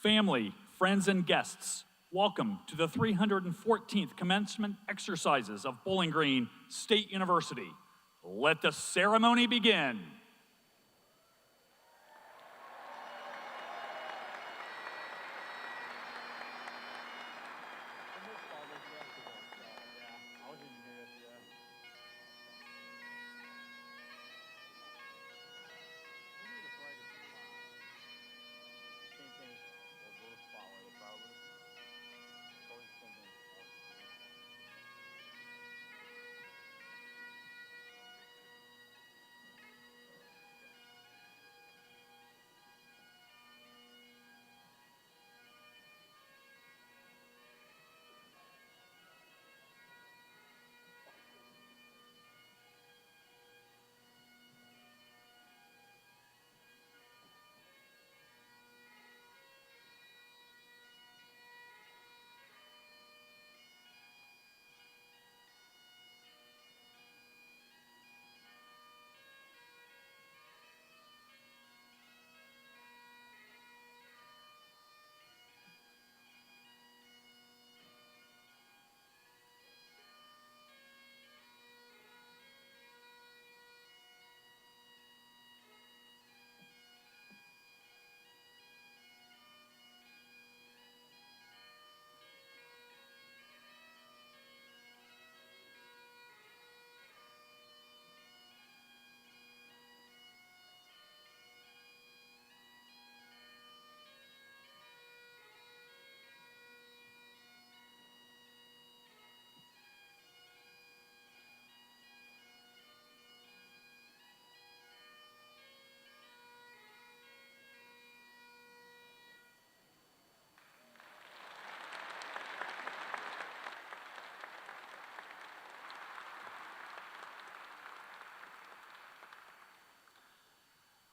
Family, friends, and guests, welcome to the 314th commencement exercises of Bowling Green State University. Let the ceremony begin.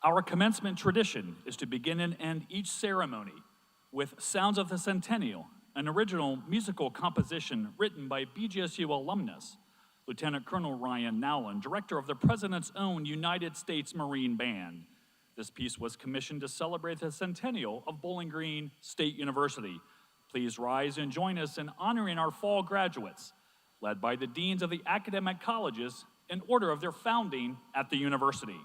Our commencement tradition is to begin and end each ceremony with Sounds of the Centennial, an original musical composition written by BGSU alumnus, Lieutenant Colonel Ryan Nowlin, director of the President's own United States Marine Band. This piece was commissioned to celebrate the centennial of Bowling Green State University. Please rise and join us in honoring our fall graduates, led by the deans of the academic colleges in order of their founding at the university.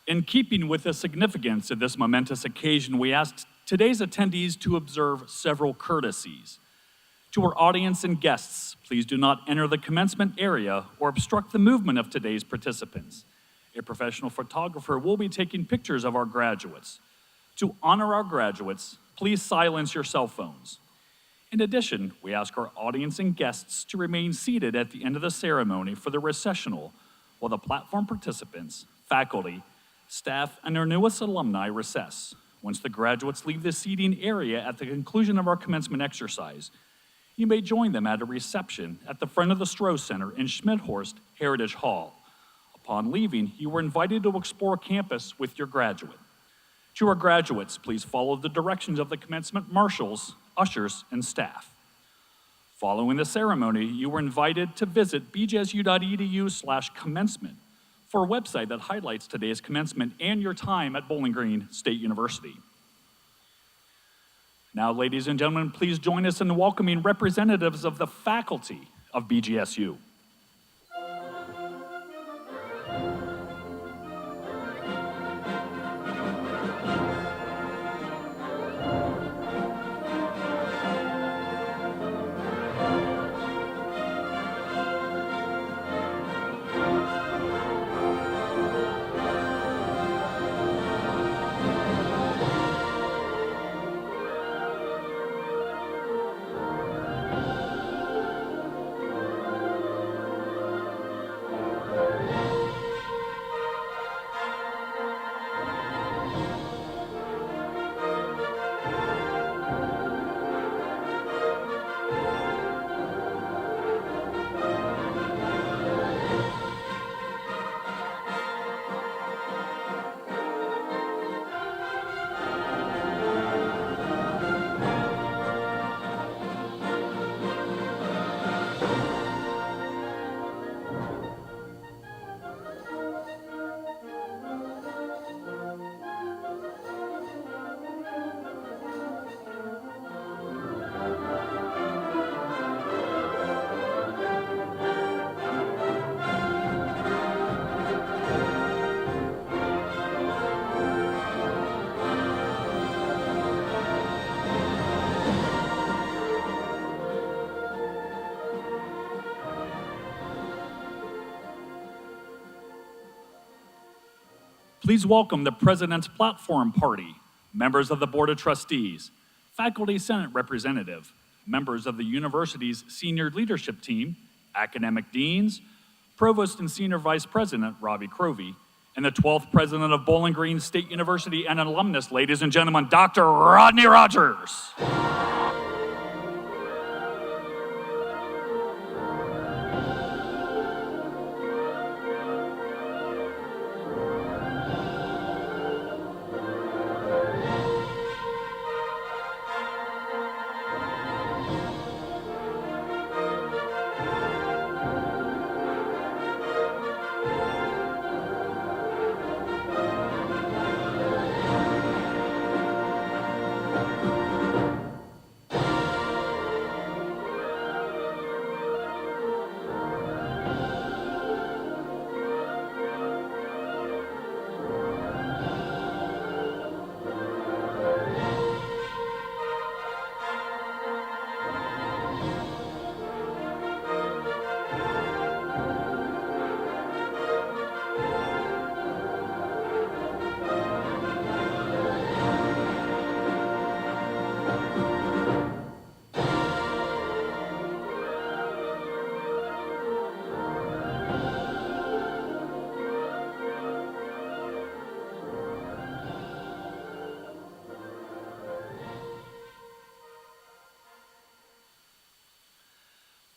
In keeping with the significance of this momentous occasion, we asked today's attendees to observe several courtesies. To our audience and guests, please do not enter the commencement area or obstruct the movement of today's participants. A professional photographer will be taking pictures of our graduates. To honor our graduates, please silence your cell phones. In addition, we ask our audience and guests to remain seated at the end of the ceremony for the recessional, while the platform participants, faculty, staff, and our newest alumni recess. Once the graduates leave the seating area at the conclusion of our commencement exercise, you may join them at a reception at the front of the Stroh Center in Schmidhorst Heritage Hall. Upon leaving, you are invited to explore campus with your graduate. To our graduates, please follow the directions of the commencement marshals, ushers, and staff. Following the ceremony, you are invited to visit bgsu.edu/commencement for a website that highlights today's commencement and your time at Bowling Green State University. Now, ladies and gentlemen, please join us in welcoming representatives of the faculty of BGSU. Please welcome the President's Platform Party, members of the Board of Trustees, Faculty Senate Representative, members of the university's senior leadership team, academic deans, Provost and Senior Vice President Robbie Crovey, and the 12th President of Bowling Green State University and an alumnus, ladies and gentlemen, Dr. Rodney Rogers.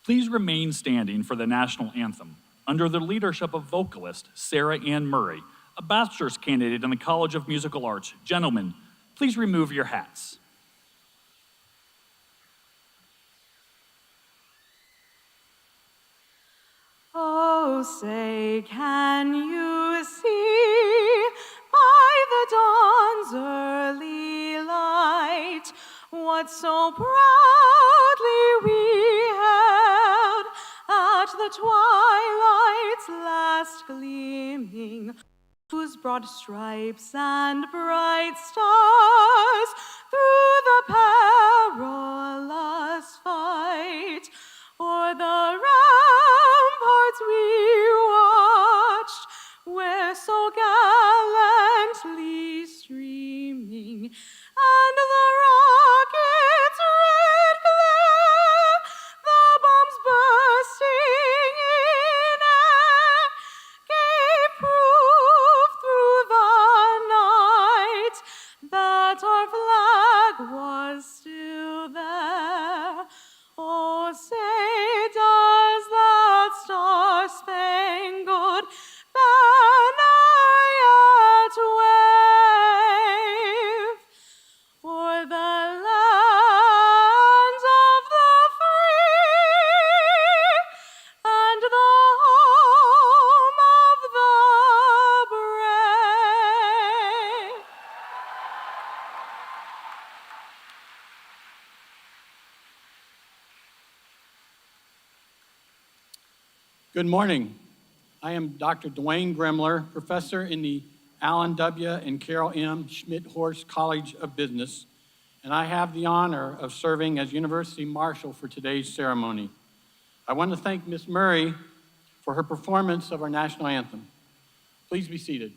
Please remain standing for the national anthem under the leadership of vocalist Sarah Ann Murray, a bachelor's candidate in the College of Musical Arts. Gentlemen, please remove your hats. Oh, say, can you see by the dawn's early light what so proudly we hailed at the twilight's last gleaming whose broad stripes and bright stars through the perilous fight o'er the ramparts we watched, were so gallantly streaming, and the rockets' red glare, the bombs bursting in air, gave proof through the night that our flag was still there. Oh, say, does that star-spangled banner yet wave o'er the lands of the free and the home of the brave? Good morning. I am Dr. Dwayne Grimler, professor in the Allen W. and Carol M. Schmidt-Horst College of Business, and I have the honor of serving as University Marshal for today's ceremony. I want to thank Ms. Murray for her performance of our national anthem. Please be seated.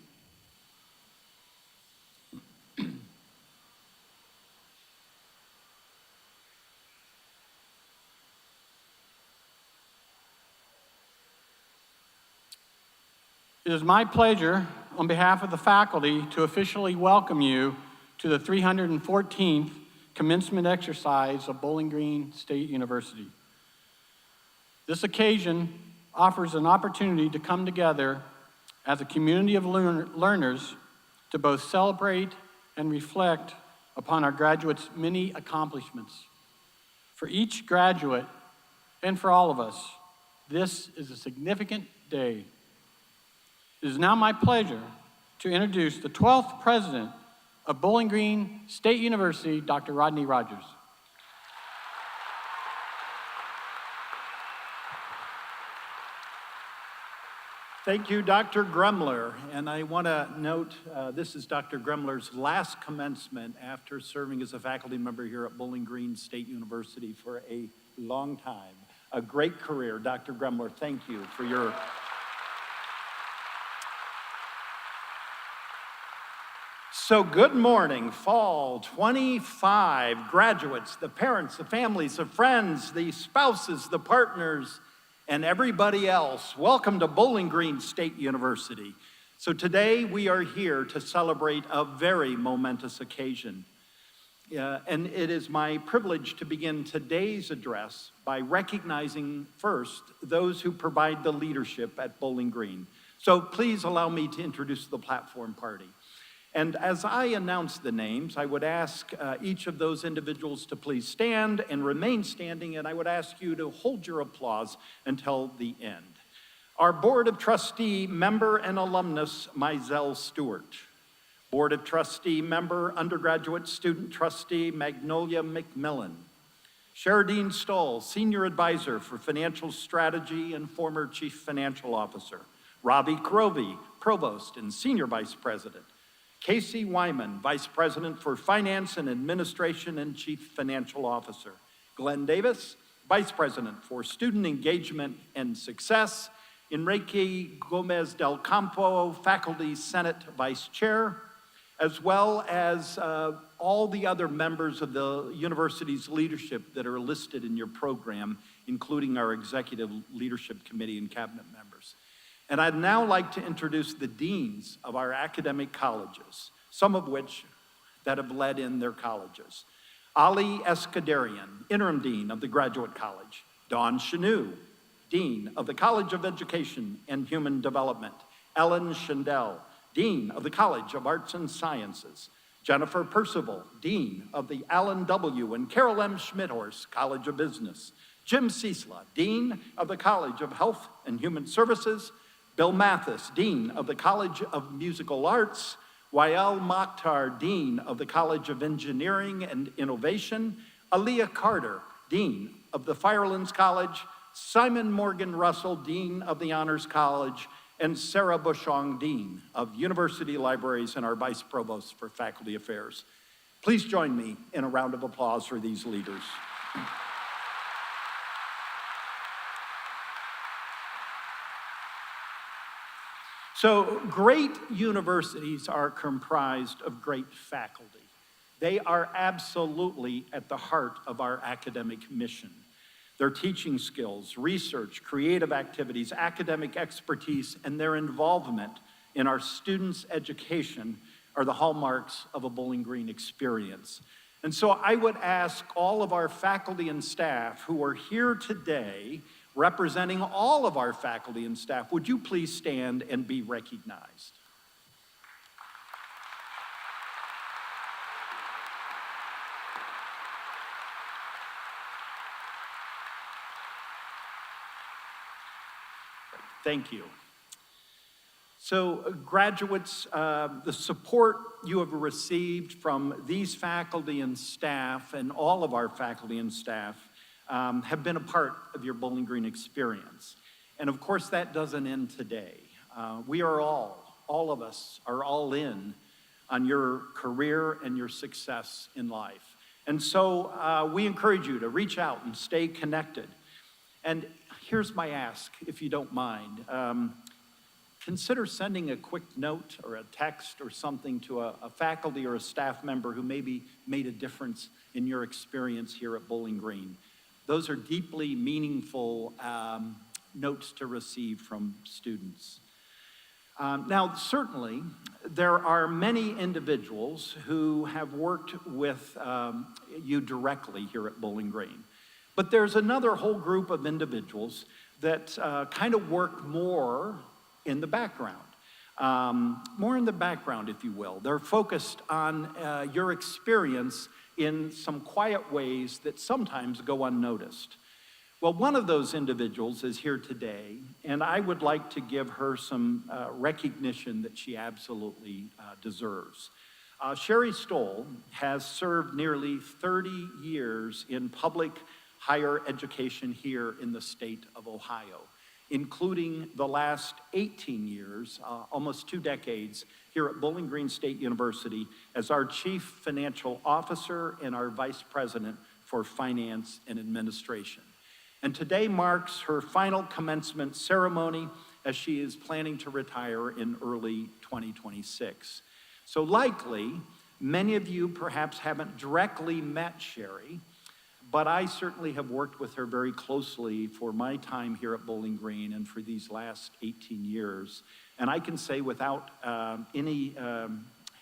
It is my pleasure, on behalf of the faculty, to officially welcome you to the 314th commencement exercise of Bowling Green State University. This occasion offers an opportunity to come together as a community of learners to both celebrate and reflect upon our graduates' many accomplishments. For each graduate, and for all of us, this is a significant day. It is now my pleasure to introduce the 12th president of Bowling Green State University, Dr. Rodney Rogers. Thank you, Dr. Gremler. And I want to note this is Dr. Gremler's last commencement after serving as a faculty member here at Bowling Green State University for a long time. A great career, Dr. Gremler. Thank you for your... So good morning, Fall 25 graduates, the parents, the families, the friends, the spouses, the partners, and everybody else. Welcome to Bowling Green State University. So today we are here to celebrate a very momentous occasion. And it is my privilege to begin today's address by recognizing first those who provide the leadership at Bowling Green. So please allow me to introduce the platform party. And as I announce the names, I would ask each of those individuals to please stand and remain standing, and I would ask you to hold your applause until the end. Our Board of Trustee member and alumnus, Mizell Stewart. Board of Trustee member, undergraduate student trustee, Magnolia McMillan. Sheradine Stoll, Senior Advisor for Financial Strategy and former Chief Financial Officer. Robbie Karovi, Provost and Senior Vice President. Casey Wyman, Vice President for Finance and Administration and Chief Financial Officer. Glenn Davis, Vice President for Student Engagement and Success. Enrique Gomez del Campo, Faculty Senate Vice Chair, as well as all the other members of the university's leadership that are listed in your program, including our Executive Leadership Committee and Cabinet members. And I'd now like to introduce the deans of our academic colleges, some of which that have led in their colleges. Ali Eskandarian, Interim Dean of the Graduate College. Dawn Chanu, Dean of the College of Education and Human Development. Ellen Schendel, Dean of the College of Arts and Sciences. Jennifer Percival, Dean of the Allen W. and Carol M. Schmidt-Horst College of Business. Jim Ciesla, Dean of the College of Health and Human Services. Bill Mathis, Dean of the College of Musical Arts. Wael Mokhtar, Dean of the College of Engineering and Innovation. Aaliyah Carter, Dean of the Firelands College. Simon Morgan Russell, Dean of the Honors College. and Sarah Bushong, Dean of University Libraries and our Vice Provost for Faculty Affairs. Please join me in a round of applause for these leaders. So great universities are comprised of great faculty. They are absolutely at the heart of our academic mission. Their teaching skills, research, creative activities, academic expertise, and their involvement in our students' education are the hallmarks of a Bowling Green experience. And so I would ask all of our faculty and staff who are here today, representing all of our faculty and staff, would you please stand and be recognized? Thank you. So graduates, the support you have received from these faculty and staff and all of our faculty and staff have been a part of your Bowling Green experience. And of course, that doesn't end today. We are all of us are all in on your career and your success in life. And so we encourage you to reach out and stay connected. And here's my ask, if you don't mind. Consider sending a quick note or a text or something to a faculty or a staff member who maybe made a difference in your experience here at Bowling Green. Those are deeply meaningful notes to receive from students. Now, certainly, there are many individuals who have worked with you directly here at Bowling Green. But there's another whole group of individuals that kind of work more in the background. More in the background, if you will. They're focused on your experience in some quiet ways that sometimes go unnoticed. Well, one of those individuals is here today, and I would like to give her some recognition that she absolutely deserves. Sherry Stoll has served nearly 30 years in public higher education here in the state of Ohio, including the last 18 years, almost 2 decades, here at Bowling Green State University as our Chief Financial Officer and our Vice President for Finance and Administration. And today marks her final commencement ceremony as she is planning to retire in early 2026. So likely, many of you perhaps haven't directly met Sherry, but I certainly have worked with her very closely for my time here at Bowling Green and for these last 18 years. And I can say without any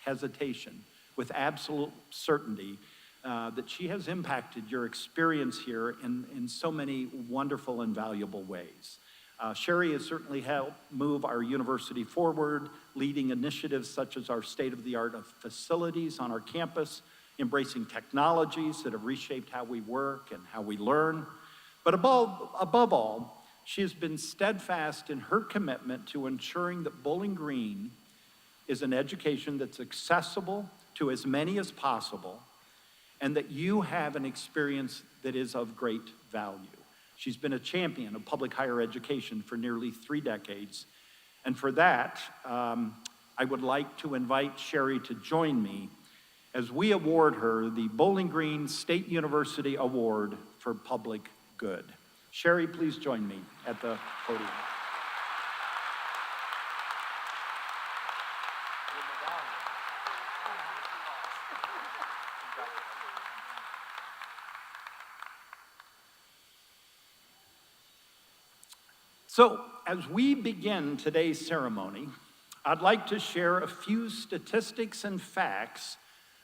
hesitation, with absolute certainty, that she has impacted your experience here in so many wonderful and valuable ways. Sherry has certainly helped move our university forward, leading initiatives such as our state-of-the-art facilities on our campus, embracing technologies that have reshaped how we work and how we learn. But above all, she has been steadfast in her commitment to ensuring that Bowling Green is an education that's accessible to as many as possible, and that you have an experience that is of great value. She's been a champion of public higher education for nearly 3 decades. And for that, I would like to invite Sherry to join me as we award her the Bowling Green State University Award for Public Good. Sherry, please join me at the podium. So, as we begin today's ceremony, I'd like to share a few statistics and facts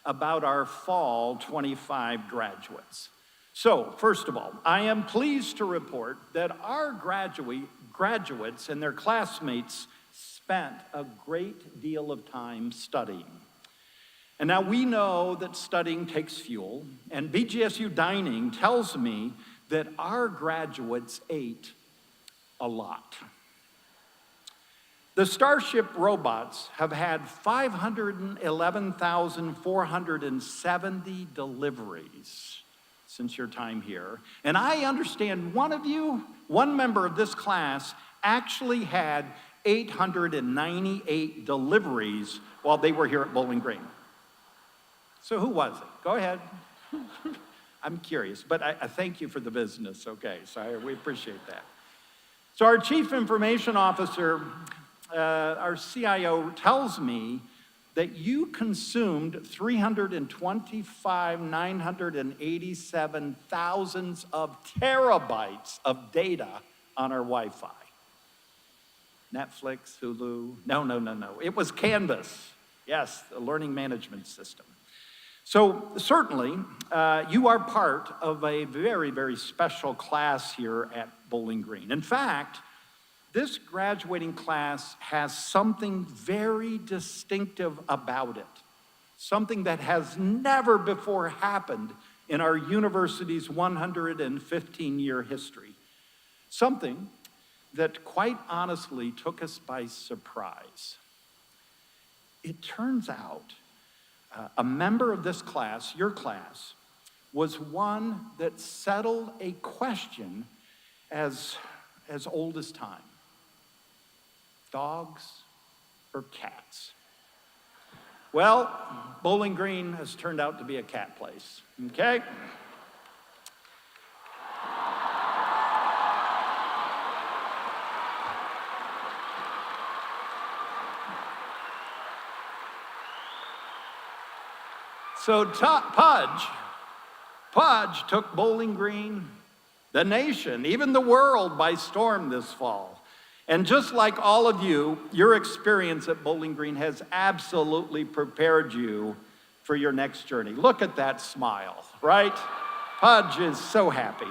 about our fall 25 graduates. So, first of all, I am pleased to report that our graduates and their classmates spent a great deal of time studying. And now we know that studying takes fuel, and BGSU dining tells me that our graduates ate a lot. The Starship robots have had 511,470 deliveries since your time here. And I understand one member of this class actually had 898 deliveries while they were here at Bowling Green. So who was it? Go ahead. I'm curious, but I thank you for the business, okay? So we appreciate that. So our Chief Information Officer, our CIO, tells me that you consumed 325,987 thousands of terabytes of data on our Wi-Fi. Netflix, Hulu, no. It was Canvas, yes, the learning management system. So certainly, you are part of a very, very special class here at Bowling Green. In fact, this graduating class has something very distinctive about it, something that has never before happened in our university's 115-year history, something that quite honestly took us by surprise. It turns out a member of this class, your class, was one that settled a question as old as time. Dogs or cats? Well, Bowling Green has turned out to be a cat place, okay? So Pudge took Bowling Green, the nation, even the world by storm this fall. And just like all of you, your experience at Bowling Green has absolutely prepared you for your next journey. Look at that smile, right? Pudge is so happy.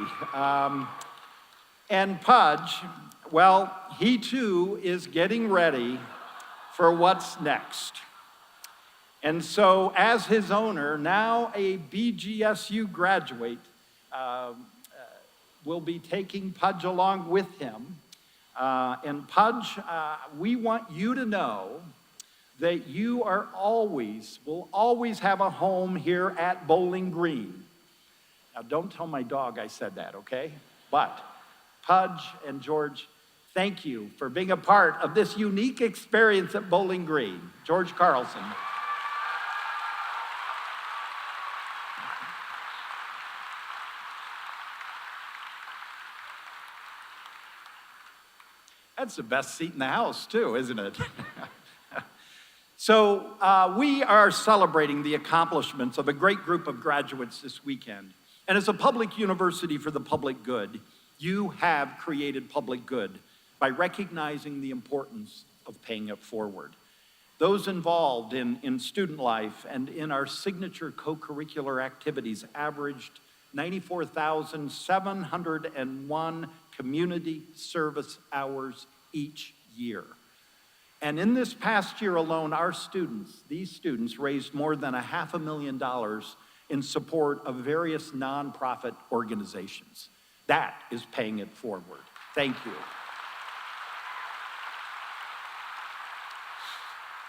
And Pudge, well, he too is getting ready for what's next. And so as his owner, now a BGSU graduate, will be taking Pudge along with him. And Pudge, we want you to know that you will always have a home here at Bowling Green. Now, don't tell my dog I said that, okay? But Pudge and George, thank you for being a part of this unique experience at Bowling Green. George Carlson. That's the best seat in the house, too, isn't it? So we are celebrating the accomplishments of a great group of graduates this weekend. And as a public university for the public good, you have created public good by recognizing the importance of paying it forward. Those involved in student life and in our signature co-curricular activities averaged 94,701 community service hours each year. And in this past year alone, these students raised more than $500,000 in support of various nonprofit organizations. That is paying it forward. Thank you.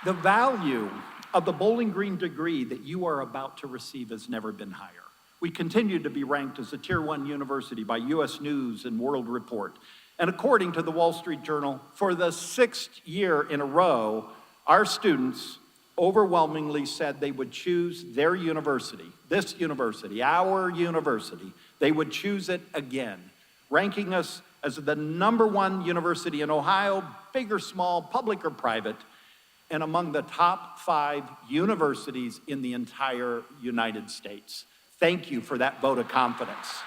The value of the Bowling Green degree that you are about to receive has never been higher. We continue to be ranked as a Tier 1 university by U.S. News and World Report. And according to the Wall Street Journal, for the 6th year in a row, our students overwhelmingly said they would choose their university, this university, our university. They would choose it again, ranking us as the #1 university in Ohio, big or small, public or private, and among the top 5 universities in the entire United States. Thank you for that vote of confidence.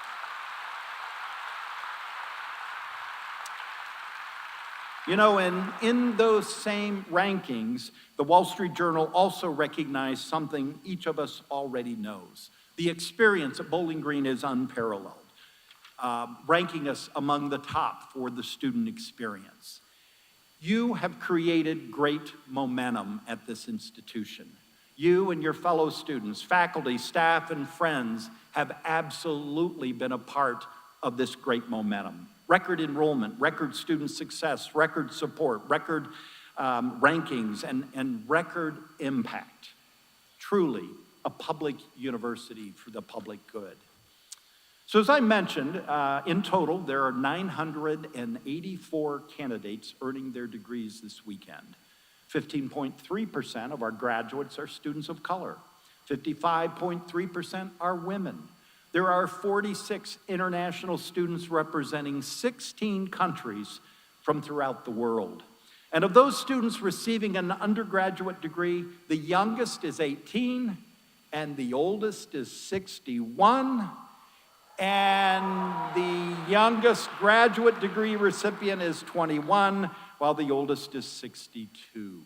You know, in those same rankings, the Wall Street Journal also recognized something each of us already knows. The experience at Bowling Green is unparalleled, ranking us among the top for the student experience. You have created great momentum at this institution. You and your fellow students, faculty, staff, and friends have absolutely been a part of this great momentum. Record enrollment, record student success, record support, record rankings, and record impact. Truly a public university for the public good. So as I mentioned, in total, there are 984 candidates earning their degrees this weekend. 15.3% of our graduates are students of color. 55.3% are women. There are 46 international students representing 16 countries from throughout the world. And of those students receiving an undergraduate degree, the youngest is 18 and the oldest is 61. And the youngest graduate degree recipient is 21, while the oldest is 62.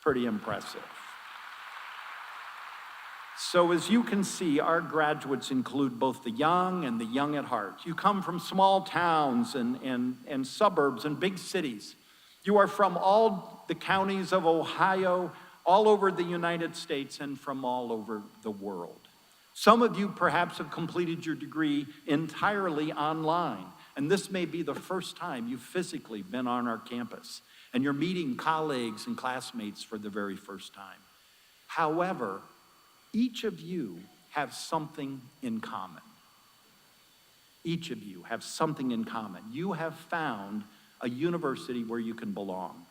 Pretty impressive. So as you can see, our graduates include both the young and the young at heart. You come from small towns and suburbs and big cities. You are from all the counties of Ohio, all over the United States, and from all over the world. Some of you perhaps have completed your degree entirely online, and this may be the first time you've physically been on our campus, and you're meeting colleagues and classmates for the very first time. However, each of you have something in common. Each of you have something in common. You have found a university where you can belong.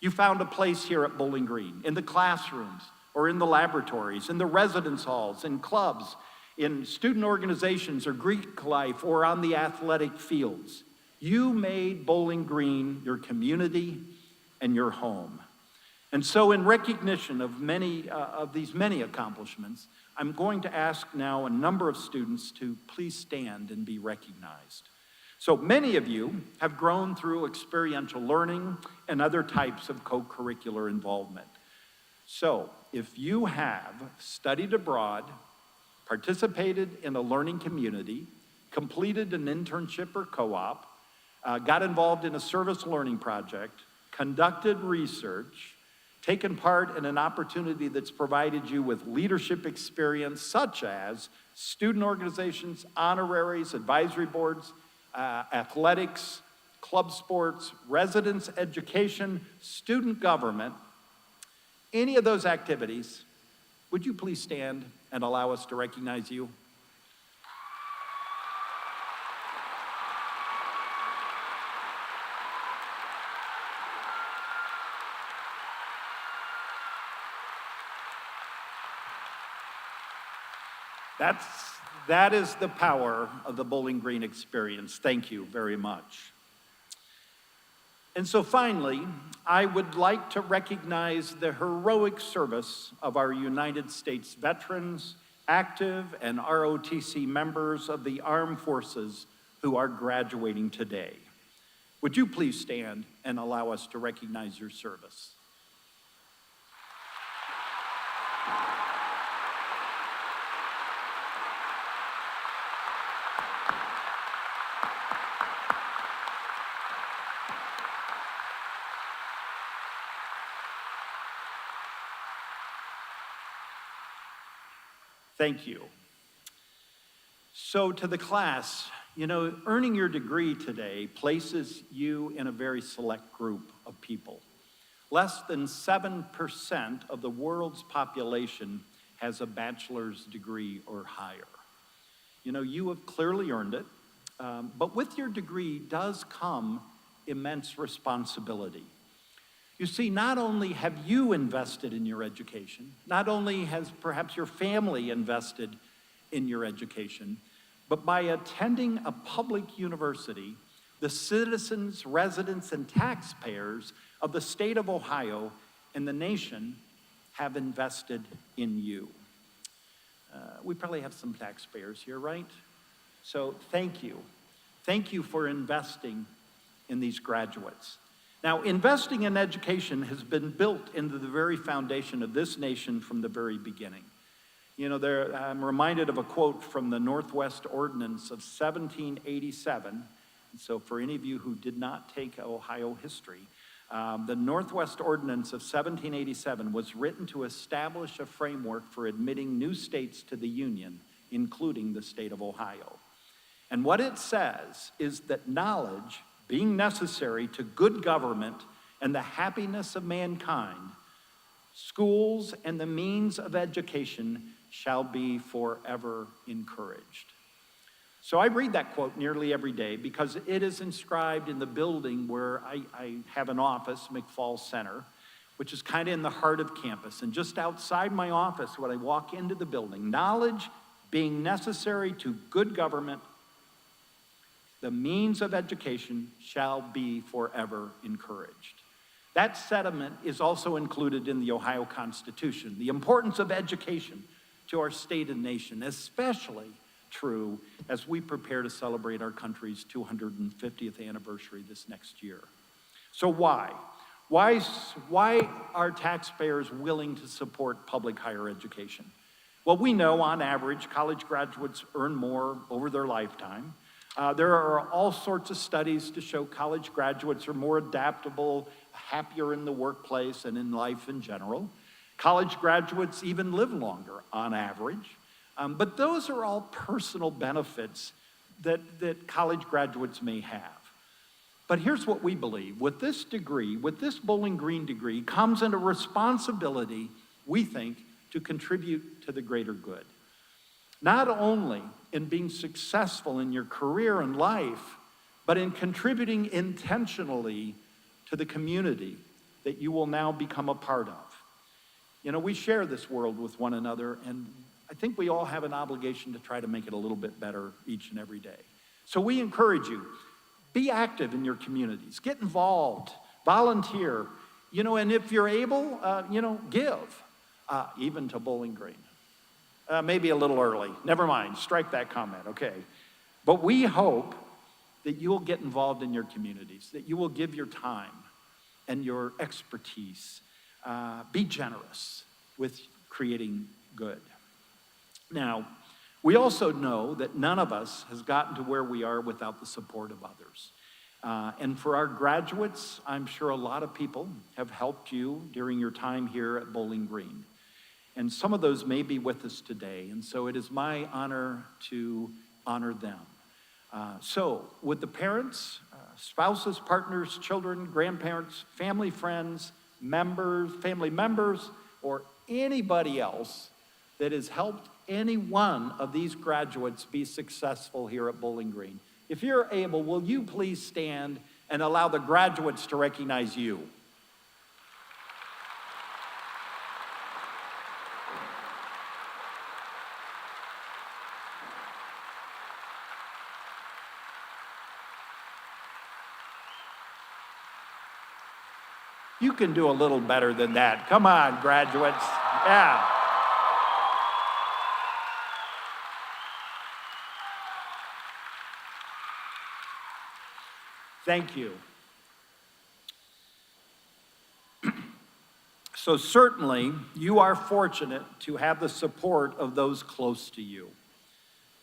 You found a place here at Bowling Green, in the classrooms, or in the laboratories, in the residence halls, in clubs, in student organizations or Greek life, or on the athletic fields. You made Bowling Green your community and your home. And so in recognition of these many accomplishments, I'm going to ask now a number of students to please stand and be recognized. So many of you have grown through experiential learning and other types of co-curricular involvement. So if you have studied abroad, participated in a learning community, completed an internship or co-op, got involved in a service learning project, conducted research, taken part in an opportunity that's provided you with leadership experience such as student organizations, honoraries, advisory boards, athletics, club sports, residence education, student government, any of those activities, would you please stand and allow us to recognize you? That is the power of the Bowling Green experience. Thank you very much. And so finally, I would like to recognize the heroic service of our United States veterans, active and ROTC members of the armed forces who are graduating today. Would you please stand and allow us to recognize your service? Thank you. So to the class, earning your degree today places you in a very select group of people. Less than 7% of the world's population has a bachelor's degree or higher. You have clearly earned it, but with your degree does come immense responsibility. You see, not only have you invested in your education, not only has perhaps your family invested in your education, but by attending a public university, the citizens, residents, and taxpayers of the state of Ohio and the nation have invested in you. We probably have some taxpayers here, right? So thank you. Thank you for investing in these graduates. Now, investing in education has been built into the very foundation of this nation from the very beginning. I'm reminded of a quote from the Northwest Ordinance of 1787. And so for any of you who did not take Ohio history, the Northwest Ordinance of 1787 was written to establish a framework for admitting new states to the Union, including the state of Ohio. And what it says is that knowledge, being necessary to good government and the happiness of mankind, schools and the means of education shall be forever encouraged. So I read that quote nearly every day because it is inscribed in the building where I have an office, McFall Center, which is kind of in the heart of campus. And just outside my office, when I walk into the building, knowledge being necessary to good government, the means of education shall be forever encouraged. That sentiment is also included in the Ohio Constitution. The importance of education to our state and nation, especially true as we prepare to celebrate our country's 250th anniversary this next year. So why? Why are taxpayers willing to support public higher education? Well, we know on average, college graduates earn more over their lifetime. There are all sorts of studies to show college graduates are more adaptable, happier in the workplace and in life in general. College graduates even live longer on average. But those are all personal benefits that college graduates may have. But here's what we believe. With this degree, with this Bowling Green degree, comes in a responsibility, we think, to contribute to the greater good. Not only in being successful in your career and life, but in contributing intentionally to the community that you will now become a part of. You know, we share this world with one another, and I think we all have an obligation to try to make it a little bit better each and every day. So we encourage you, be active in your communities, get involved, volunteer, and if you're able, give, even to Bowling Green. Maybe a little early, never mind, strike that comment, okay. But we hope that you will get involved in your communities, that you will give your time and your expertise. Be generous with creating good. Now, we also know that none of us has gotten to where we are without the support of others. And for our graduates, I'm sure a lot of people have helped you during your time here at Bowling Green. And some of those may be with us today, and so it is my honor to honor them. So, would the parents, spouses, partners, children, grandparents, family, friends, family members, or anybody else that has helped any one of these graduates be successful here at Bowling Green, if you're able, will you please stand and allow the graduates to recognize you? You can do a little better than that. Come on, graduates. Yeah. Thank you. So certainly, you are fortunate to have the support of those close to you.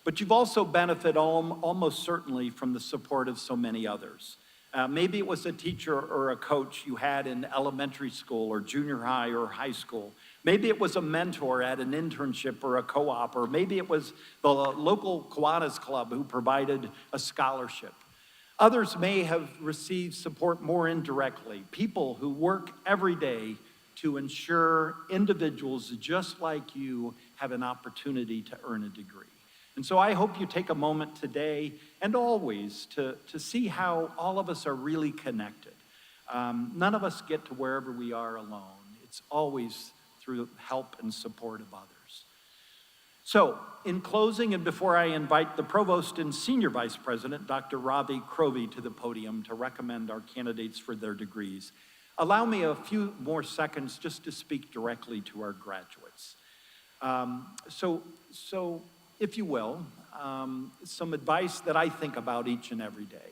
But you've also benefited almost certainly from the support of so many others. Maybe it was a teacher or a coach you had in elementary school or junior high or high school. Maybe it was a mentor at an internship or a co-op, or maybe it was the local Kiwanis Club who provided a scholarship. Others may have received support more indirectly, people who work every day to ensure individuals just like you have an opportunity to earn a degree. And so I hope you take a moment today and always to see how all of us are really connected. None of us get to wherever we are alone. It's always through help and support of others. So, in closing, and before I invite the Provost and Senior Vice President, Dr. Ravi Crovey, to the podium to recommend our candidates for their degrees, allow me a few more seconds just to speak directly to our graduates. So, if you will, some advice that I think about each and every day.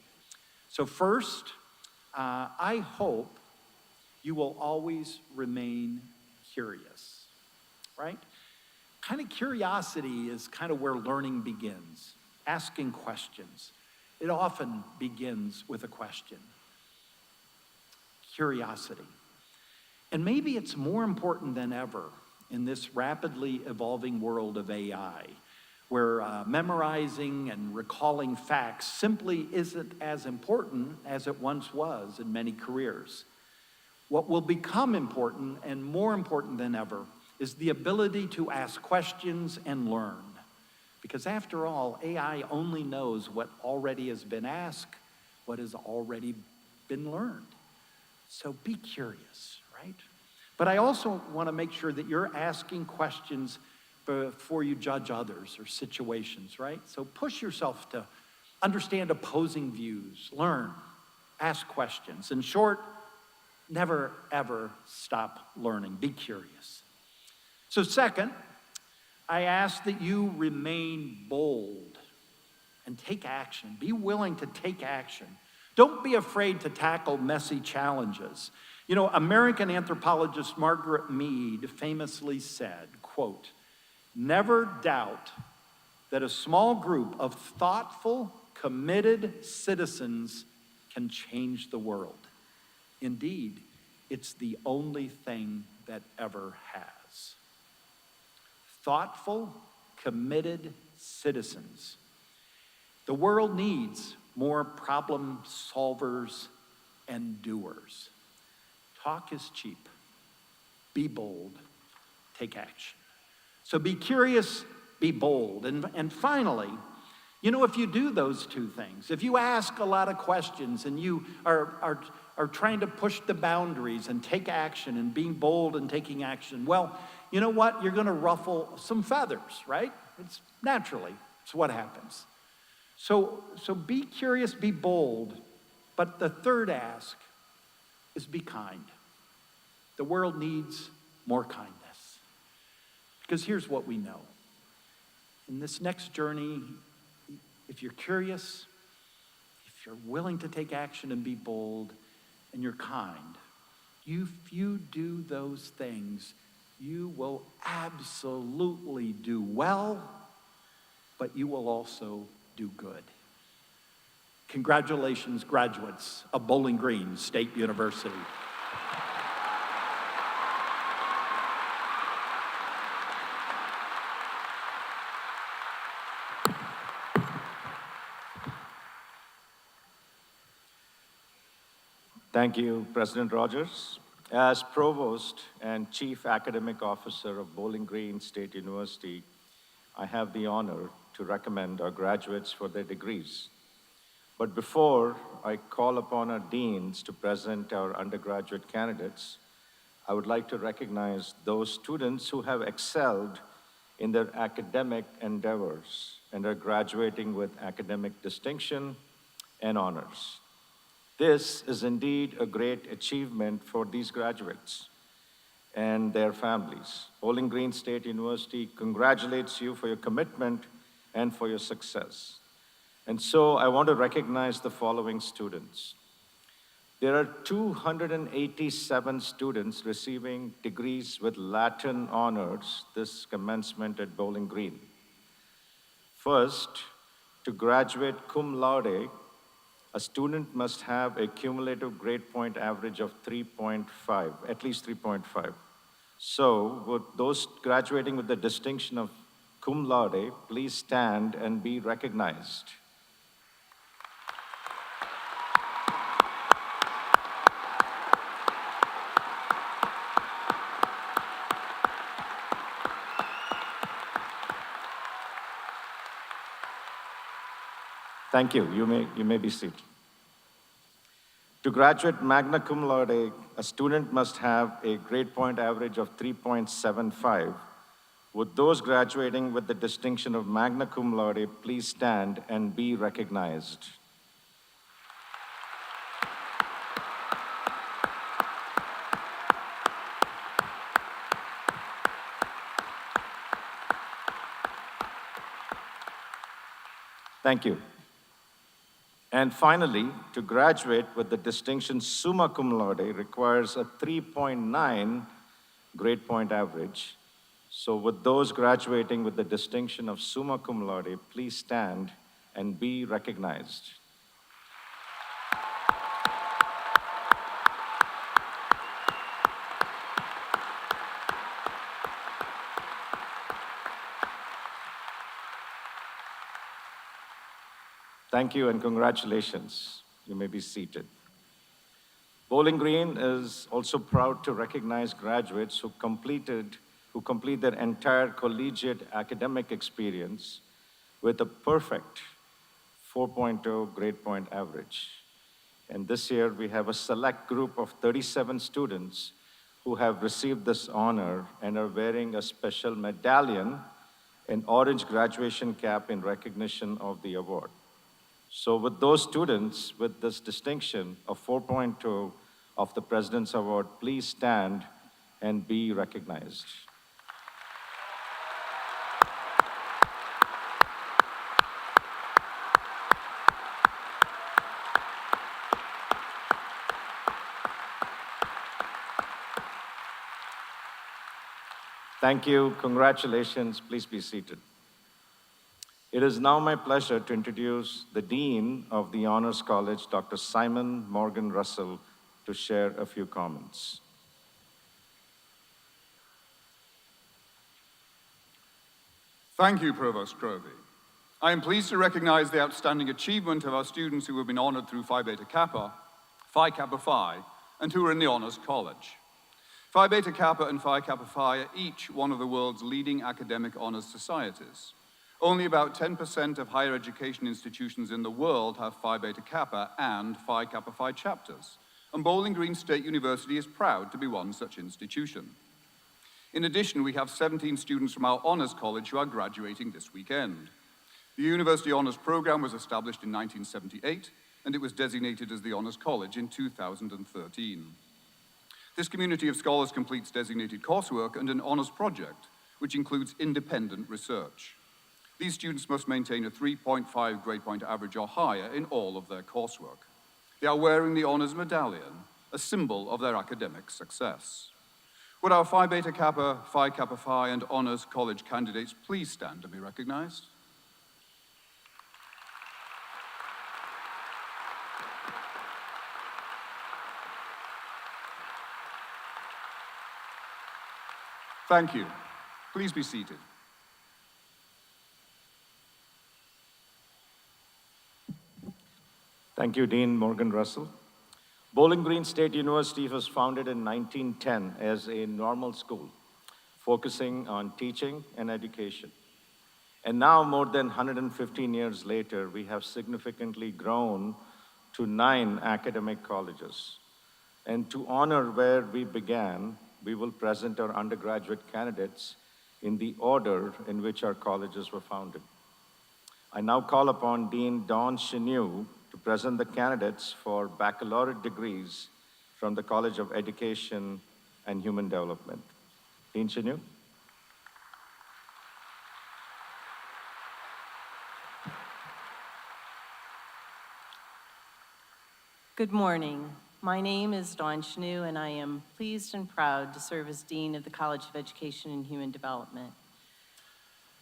So first, I hope you will always remain curious, right? Kind of curiosity is kind of where learning begins, asking questions. It often begins with a question. Curiosity. And maybe it's more important than ever in this rapidly evolving world of AI, where memorizing and recalling facts simply isn't as important as it once was in many careers. What will become important, and more important than ever, is the ability to ask questions and learn. Because after all, AI only knows what already has been asked, what has already been learned. So be curious, right? But I also want to make sure that you're asking questions before you judge others or situations, right? So push yourself to understand opposing views, learn, ask questions. In short, never, ever stop learning. Be curious. So second, I ask that you remain bold and take action. Be willing to take action. Don't be afraid to tackle messy challenges. You know, American anthropologist Margaret Mead famously said, quote, "Never doubt that a small group of thoughtful, committed citizens can change the world. Indeed, it's the only thing that ever has." Thoughtful, committed citizens. The world needs more problem solvers and doers. Talk is cheap. Be bold. Take action. So be curious, be bold. And finally, you know, if you do those two things, if you ask a lot of questions and you are trying to push the boundaries and take action and being bold and taking action, well, you know what? You're going to ruffle some feathers, right? It's what happens. So be curious, be bold. But the third ask is be kind. The world needs more kindness. Because here's what we know. In this next journey, if you're curious, if you're willing to take action and be bold, and you're kind, if you do those things, you will absolutely do well, but you will also do good. Congratulations, graduates of Bowling Green State University. Thank you, President Rogers. As Provost and Chief Academic Officer of Bowling Green State University, I have the honor to recommend our graduates for their degrees. But before I call upon our deans to present our undergraduate candidates, I would like to recognize those students who have excelled in their academic endeavors and are graduating with academic distinction and honors. This is indeed a great achievement for these graduates and their families. Bowling Green State University congratulates you for your commitment and for your success. And so I want to recognize the following students. There are 287 students receiving degrees with Latin honors this commencement at Bowling Green. First, to graduate cum laude, a student must have a cumulative grade point average of 3.5, at least 3.5. So, would those graduating with the distinction of cum laude please stand and be recognized? Thank you. You may be seated. To graduate magna cum laude, a student must have a grade point average of 3.75. Would those graduating with the distinction of magna cum laude please stand and be recognized? Thank you. And finally, to graduate with the distinction summa cum laude requires a 3.9 grade point average. So would those graduating with the distinction of summa cum laude please stand and be recognized? Thank you and congratulations. You may be seated. Bowling Green is also proud to recognize graduates who complete their entire collegiate academic experience with a perfect 4.0 grade point average. And this year, we have a select group of 37 students who have received this honor and are wearing a special medallion, an orange graduation cap in recognition of the award. So with those students with this distinction of 4.2 of the President's Award, please stand and be recognized. Thank you, congratulations, please be seated. It is now my pleasure to introduce the Dean of the Honors College, Dr. Simon Morgan Russell, to share a few comments. Thank you, Provost Crovey. I am pleased to recognize the outstanding achievement of our students who have been honored through Phi Beta Kappa, Phi Kappa Phi, and who are in the Honors College. Phi Beta Kappa and Phi Kappa Phi are each one of the world's leading academic honors societies. Only about 10% of higher education institutions in the world have Phi Beta Kappa and Phi Kappa Phi chapters, and Bowling Green State University is proud to be one such institution. In addition, we have 17 students from our Honors College who are graduating this weekend. The University Honors Program was established in 1978, and it was designated as the Honors College in 2013. This community of scholars completes designated coursework and an honors project, which includes independent research. These students must maintain a 3.5 grade point average or higher in all of their coursework. They are wearing the honors medallion, a symbol of their academic success. Would our Phi Beta Kappa, Phi Kappa Phi, and Honors College candidates please stand and be recognized? Thank you. Please be seated. Thank you, Dean Morgan Russell. Bowling Green State University was founded in 1910 as a normal school, focusing on teaching and education. And now, more than 115 years later, we have significantly grown to 9 academic colleges. And to honor where we began, we will present our undergraduate candidates in the order in which our colleges were founded. I now call upon Dean Don Chenew to present the candidates for baccalaureate degrees from the College of Education and Human Development. Dean Chenew. Good morning. My name is Dawn Chenew, and I am pleased and proud to serve as Dean of the College of Education and Human Development.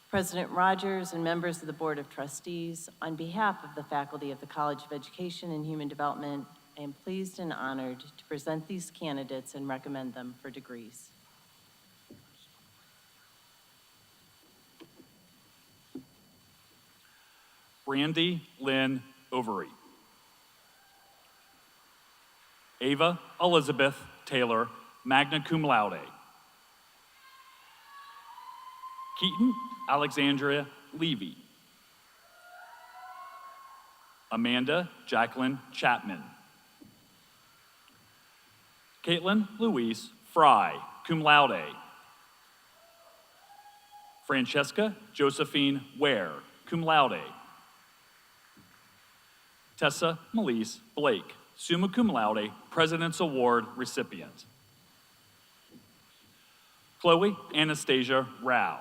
President Rogers and members of the Board of Trustees, on behalf of the faculty of the College of Education and Human Development, I am pleased and honored to present these candidates and recommend them for degrees. Brandy Lynn Overy. Ava Elizabeth Taylor, magna cum laude. Keaton Alexandria Levy. Amanda Jacqueline Chapman. Caitlin Louise Fry, cum laude. Francesca Josephine Ware, cum laude. Tessa Melise Blake, summa cum laude, President's Award recipient. Chloe Anastasia Rao.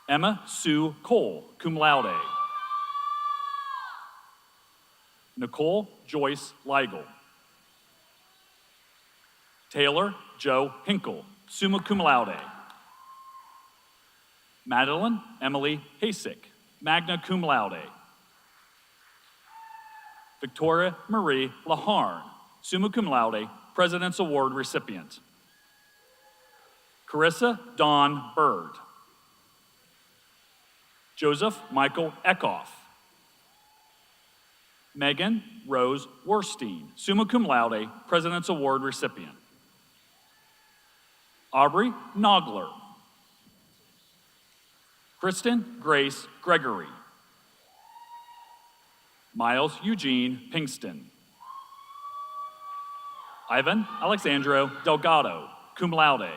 Emma Sue Cole, cum laude. Nicole Joyce Leigel. Taylor Joe Hinkle, summa cum laude. Madeline Emily Hasek, magna cum laude. Victoria Marie Laharn, summa cum laude, President's Award recipient. Carissa Dawn Bird. Joseph Michael Eckhoff. Megan Rose Werstein, summa cum laude, President's Award recipient. Aubrey Nogler. Kristen Grace Gregory. Miles Eugene Pinkston. Ivan Alexandro Delgado, cum laude.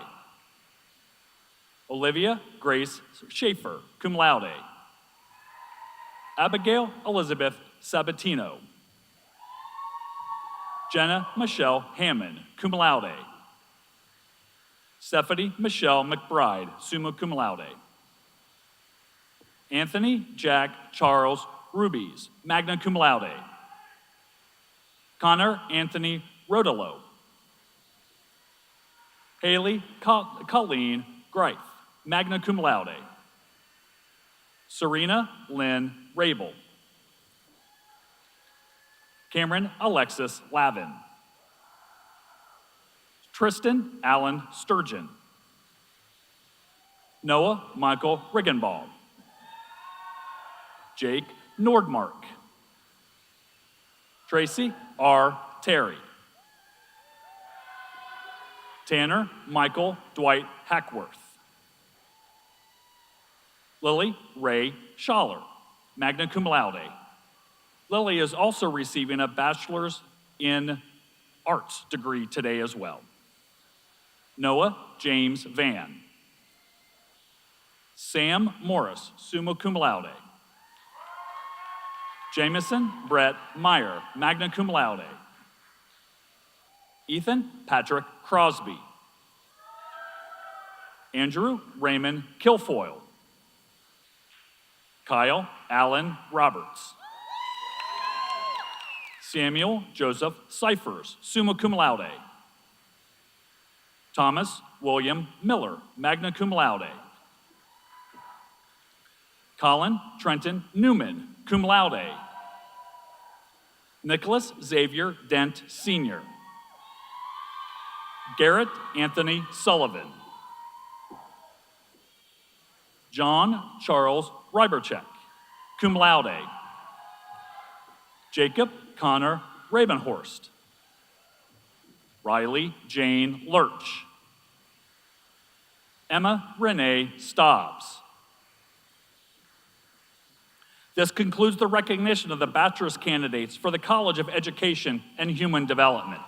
Olivia Grace Schaefer, cum laude. Abigail Elizabeth Sabatino. Jenna Michelle Hammond, cum laude. Stephanie Michelle McBride, summa cum laude. Anthony Jack Charles Rubies, magna cum laude. Connor Anthony Rodolo. Haley Colleen Greif, magna cum laude. Serena Lynn Rabel. Cameron Alexis Lavin. Tristan Allen Sturgeon. Noah Michael Riggenball. Jake Nordmark. Tracy R. Terry. Tanner Michael Dwight Hackworth. Lily Ray Schaller, magna cum laude. Lily is also receiving a bachelor's in arts degree today as well. Noah James Van. Sam Morris, summa cum laude. Jameson Brett Meyer, magna cum laude. Ethan Patrick Crosby. Andrew Raymond Kilfoyle. Kyle Allen Roberts. Samuel Joseph Cyphers, summa cum laude. Thomas William Miller, magna cum laude. Colin Trenton Newman, cum laude. Nicholas Xavier Dent Sr. Garrett Anthony Sullivan. John Charles Rybercheck, cum laude. Jacob Connor Rabenhorst. Riley Jane Lurch. Emma Renee Stobbs. This concludes the recognition of the bachelor's candidates for the College of Education and Human Development.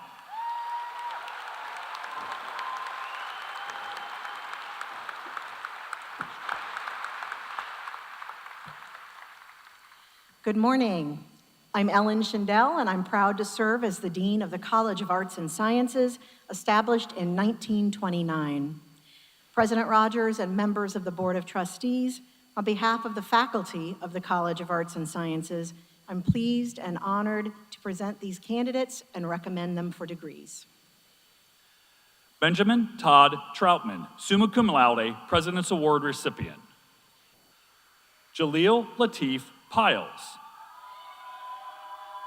Good morning. I'm Ellen Schindel, and I'm proud to serve as the Dean of the College of Arts and Sciences, established in 1929. President Rogers and members of the Board of Trustees, on behalf of the faculty of the College of Arts and Sciences, I'm pleased and honored to present these candidates and recommend them for degrees. Benjamin Todd Troutman, summa cum laude, President's Award recipient. Jaleel Latif Piles.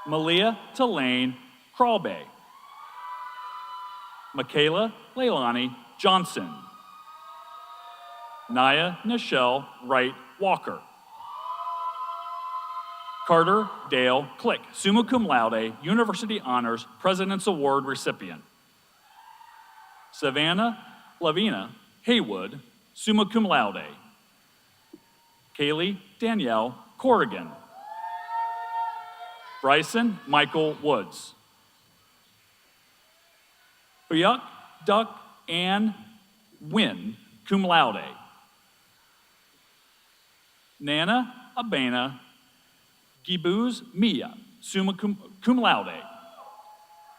Malia Tulane Crawbay. Michaela Leilani Johnson. Naya Nichelle Wright Walker. Carter Dale Click, summa cum laude, University Honors, President's Award recipient. Savannah Lavina Haywood, summa cum laude. Kaylee Danielle Corrigan. Bryson Michael Woods. Huyuk Duck Ann Wynn, cum laude. Nana Abena Gibuz Mia, summa cum laude.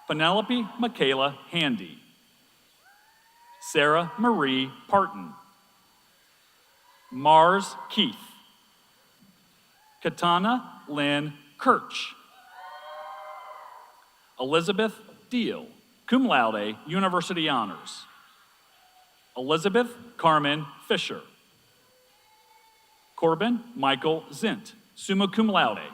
Penelope Michaela Handy. Sarah Marie Parton. Mars Keith. Katana Lynn Kirch. Elizabeth Deal, cum laude, University Honors. Elizabeth Carmen Fisher. Corbin Michael Zint, summa cum laude.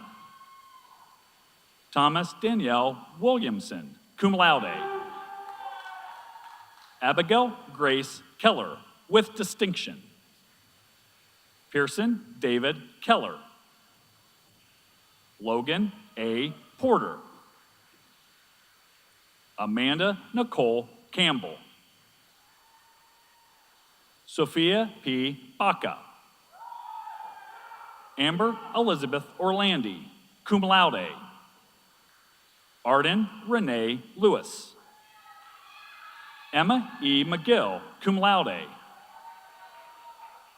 Thomas Danielle Williamson, cum laude. Abigail Grace Keller, with distinction. Pearson David Keller. Logan A. Porter. Amanda Nicole Campbell. Sophia P. Baca. Amber Elizabeth Orlandi, cum laude. Arden Renee Lewis. Emma E. McGill, cum laude.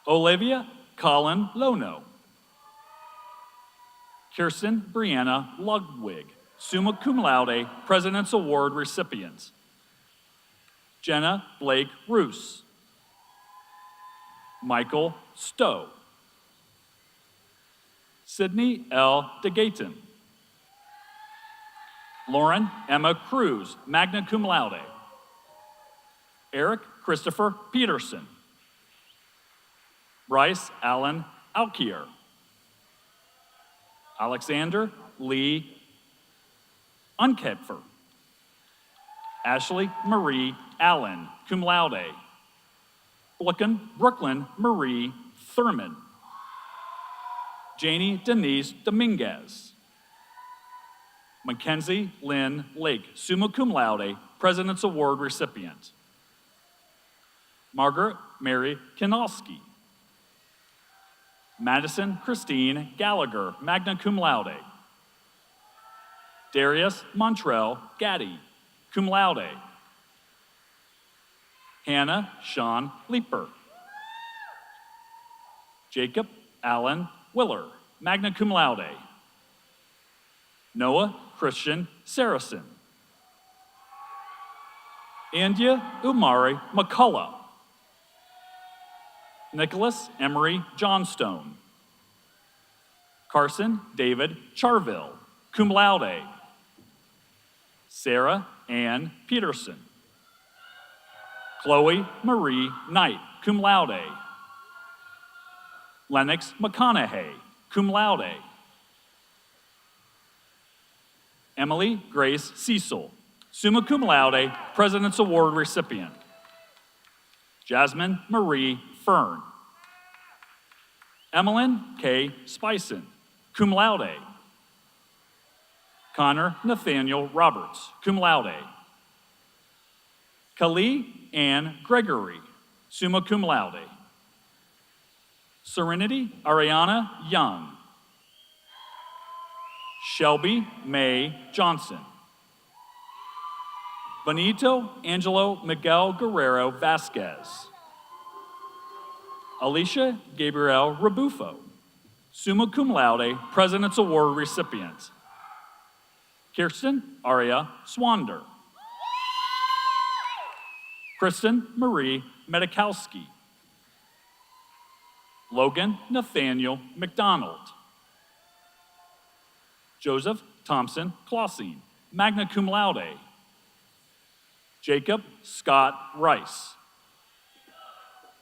Olivia Colin Lono. Kirsten Brianna Ludwig, summa cum laude, President's Award recipients. Jenna Blake Roos. Michael Stowe. Sydney L. DeGayton. Lauren Emma Cruz, magna cum laude. Eric Christopher Peterson. Bryce Allen Alkier. Alexander Lee Unkepfer. Ashley Marie Allen, cum laude. Brooklyn Marie Thurman. Janie Denise Dominguez. Mackenzie Lynn Lake, summa cum laude, President's Award recipient. Margaret Mary Kinalski. Madison Christine Gallagher, magna cum laude. Darius Montrell Gaddy, cum laude. Hannah Sean Leeper. Jacob Allen Willer, magna cum laude. Noah Christian Saracen. India Umari McCullough. Nicholas Emery Johnstone. Carson David Charville, cum laude. Sarah Ann Peterson. Chloe Marie Knight, cum laude. Lennox McConaughey, cum laude. Emily Grace Cecil, summa cum laude, President's Award recipient. Jasmine Marie Fern. Emmeline K. Spison, cum laude. Connor Nathaniel Roberts, cum laude. Kali Ann Gregory, summa cum laude. Serenity Ariana Young. Shelby Mae Johnson. Benito Angelo Miguel Guerrero Vasquez. Alicia Gabriel Rebufo, summa cum laude, President's Award recipient. Kirsten Aria Swander. Kristen Marie Medikowski. Logan Nathaniel McDonald. Joseph Thompson Clausine, magna cum laude. Jacob Scott Rice.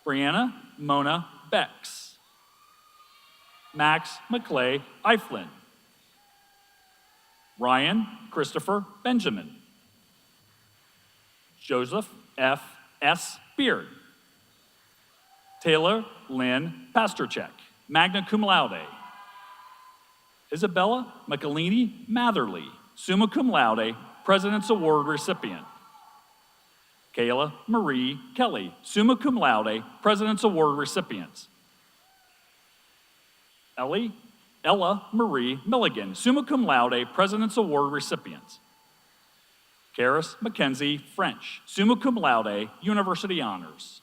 Brianna Mona Bex. Max McClay Eiflin. Ryan Christopher Benjamin. Joseph F. S. Beard. Taylor Lynn Pasterchek, magna cum laude. Isabella McElhaney Matherly, summa cum laude, President's Award recipient. Kayla Marie Kelly, summa cum laude, President's Award recipients. Ella Marie Milligan, summa cum laude, President's Award recipients. Karis Mackenzie French, summa cum laude, University honors.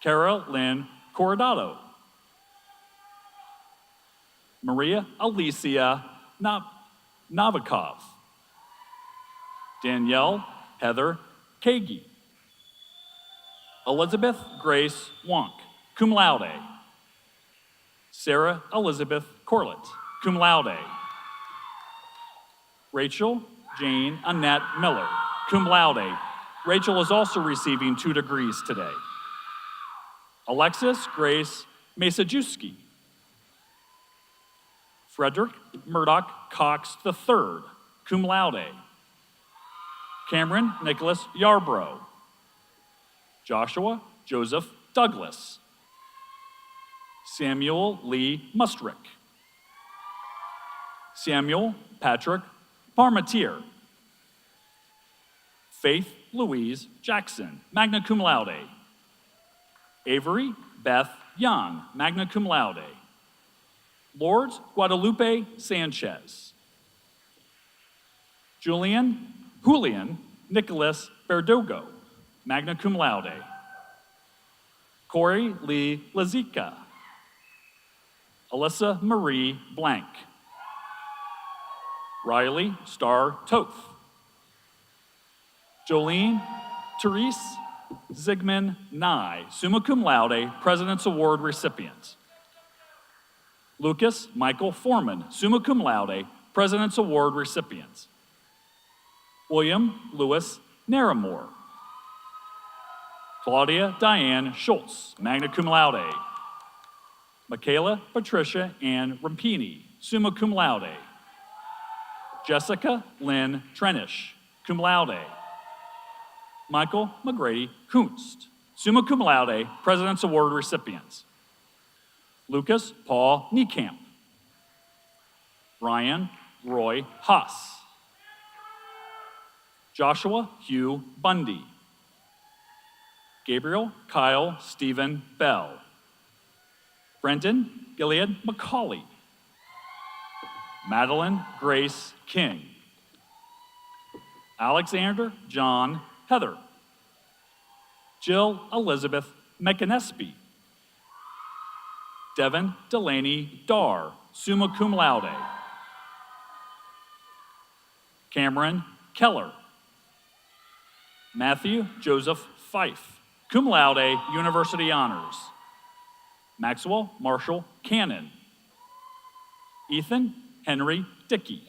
Cara Lynn Corradado. Maria Alicia Novikov. Danielle Heather Kagi. Elizabeth Grace Wonk, cum laude. Sarah Elizabeth Corlett, cum laude. Rachel Jane Annette Miller, cum laude. Rachel is also receiving 2 degrees today. Alexis Grace Masajewski. Frederick Murdoch Cox III, cum laude. Cameron Nicholas Yarbrough. Joshua Joseph Douglas. Samuel Lee Mustrick. Samuel Patrick Parmentier. Faith Louise Jackson, magna cum laude. Avery Beth Young, magna cum laude. Lourdes Guadalupe Sanchez. Julian Nicholas Verdugo, magna cum laude. Corey Lee Lazica. Alyssa Marie Blank. Riley Star Toth. Jolene Therese Zygmunt Nye, summa cum laude, President's Award recipient. Lucas Michael Foreman, summa cum laude, President's Award recipient. William Lewis Naramore. Claudia Diane Schultz, magna cum laude. Michaela Patricia Ann Rampini, summa cum laude. Jessica Lynn Trenish, cum laude. Michael McGrady Kunst, summa cum laude, President's Award recipients. Lucas Paul Niekamp. Ryan Roy Haas. Joshua Hugh Bundy. Gabriel Kyle Stephen Bell. Brendan Gilead McCauley. Madeline Grace King. Alexander John Heather. Jill Elizabeth McAnesby. Devin Delaney Dar, summa cum laude. Cameron Keller. Matthew Joseph Fife, cum laude, University Honors. Maxwell Marshall Cannon. Ethan Henry Dickey.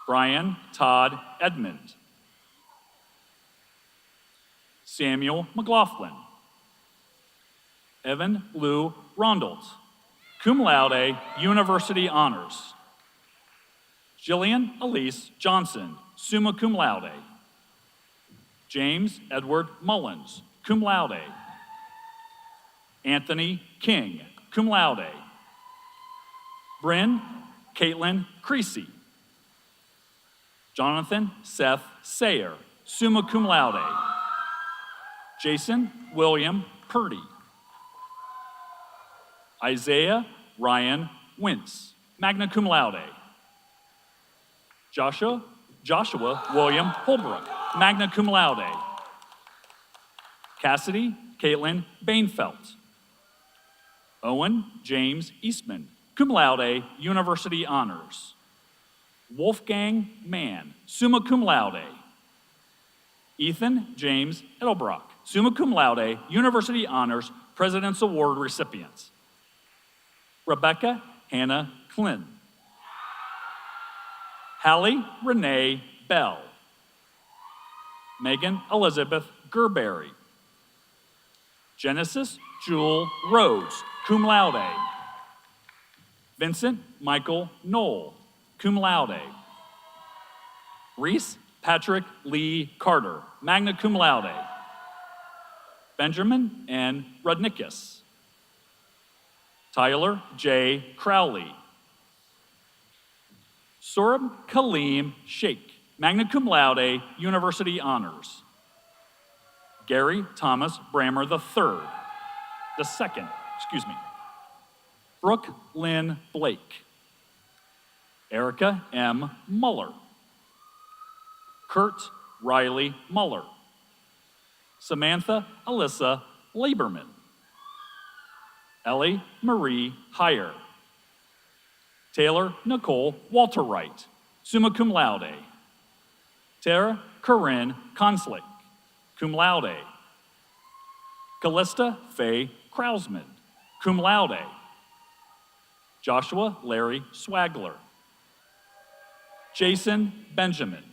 Brian Todd Edmond. Samuel McLaughlin. Evan Lou Rondolt, cum laude, University Honors. Jillian Elise Johnson, summa cum laude. James Edward Mullins, cum laude. Anthony King, cum laude. Bryn Caitlin Creasy. Jonathan Seth Sayer, summa cum laude. Jason William Purdy. Isaiah Ryan Wentz, magna cum laude. Joshua William Holbrook, magna cum laude. Cassidy Caitlin Bainfelt. Owen James Eastman, cum laude, University Honors. Wolfgang Mann, summa cum laude. Ethan James Edelbrock, summa cum laude, University Honors, President's Award recipients. Rebecca Hannah Klin. Hallie Renee Bell. Megan Elizabeth Gerberry. Genesis Jewel Rhodes, cum laude. Vincent Michael Knoll, cum laude. Reese Patrick Lee Carter, magna cum laude. Benjamin N. Rudnickus. Tyler J. Crowley. Surab Kaleem Sheikh, magna cum laude, University Honors. Gary Thomas Brammer II. Brooke Lynn Blake. Erica M. Muller. Kurt Riley Muller. Samantha Alyssa Lieberman. Ellie Marie Heyer. Taylor Nicole Walter Wright, summa cum laude. Tara Corinne Konslick, cum laude. Callista Faye Krausman, cum laude. Joshua Larry Swagler. Jason Benjamin.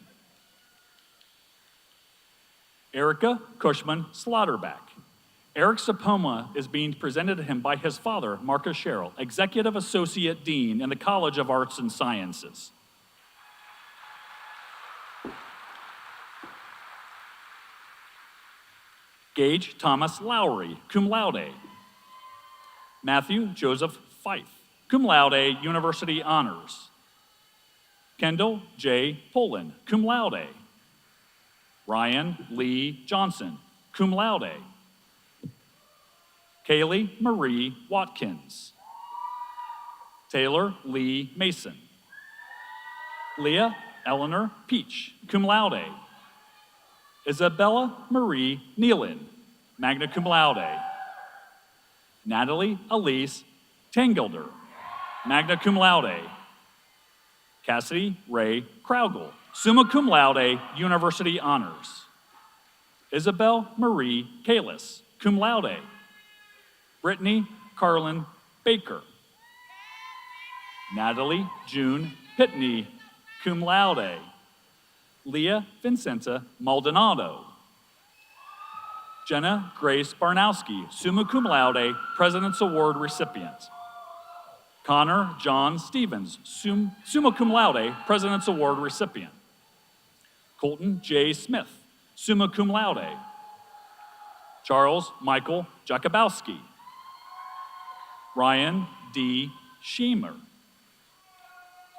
Erica Cushman Slaughterback. Eric's diploma is being presented to him by his father, Marcus Sherrill, Executive Associate Dean in the College of Arts and Sciences. Gage Thomas Lowry, cum laude. Matthew Joseph Fife, cum laude, University Honors. Kendall J. Poland, cum laude. Ryan Lee Johnson, cum laude. Kaylee Marie Watkins. Taylor Lee Mason. Leah Eleanor Peach, cum laude. Isabella Marie Nealon, magna cum laude. Natalie Elise Tangilder, magna cum laude. Cassidy Ray Kraugel, summa cum laude, university honors. Isabel Marie Kalis, cum laude. Brittany Carlin Baker. Natalie June Pitney, cum laude. Leah Vincenta Maldonado. Jenna Grace Barnowski, summa cum laude, President's Award recipient. Connor John Stevens, summa cum laude, President's Award recipient. Colton J. Smith, summa cum laude. Charles Michael Jakubowski. Ryan D. Schemer.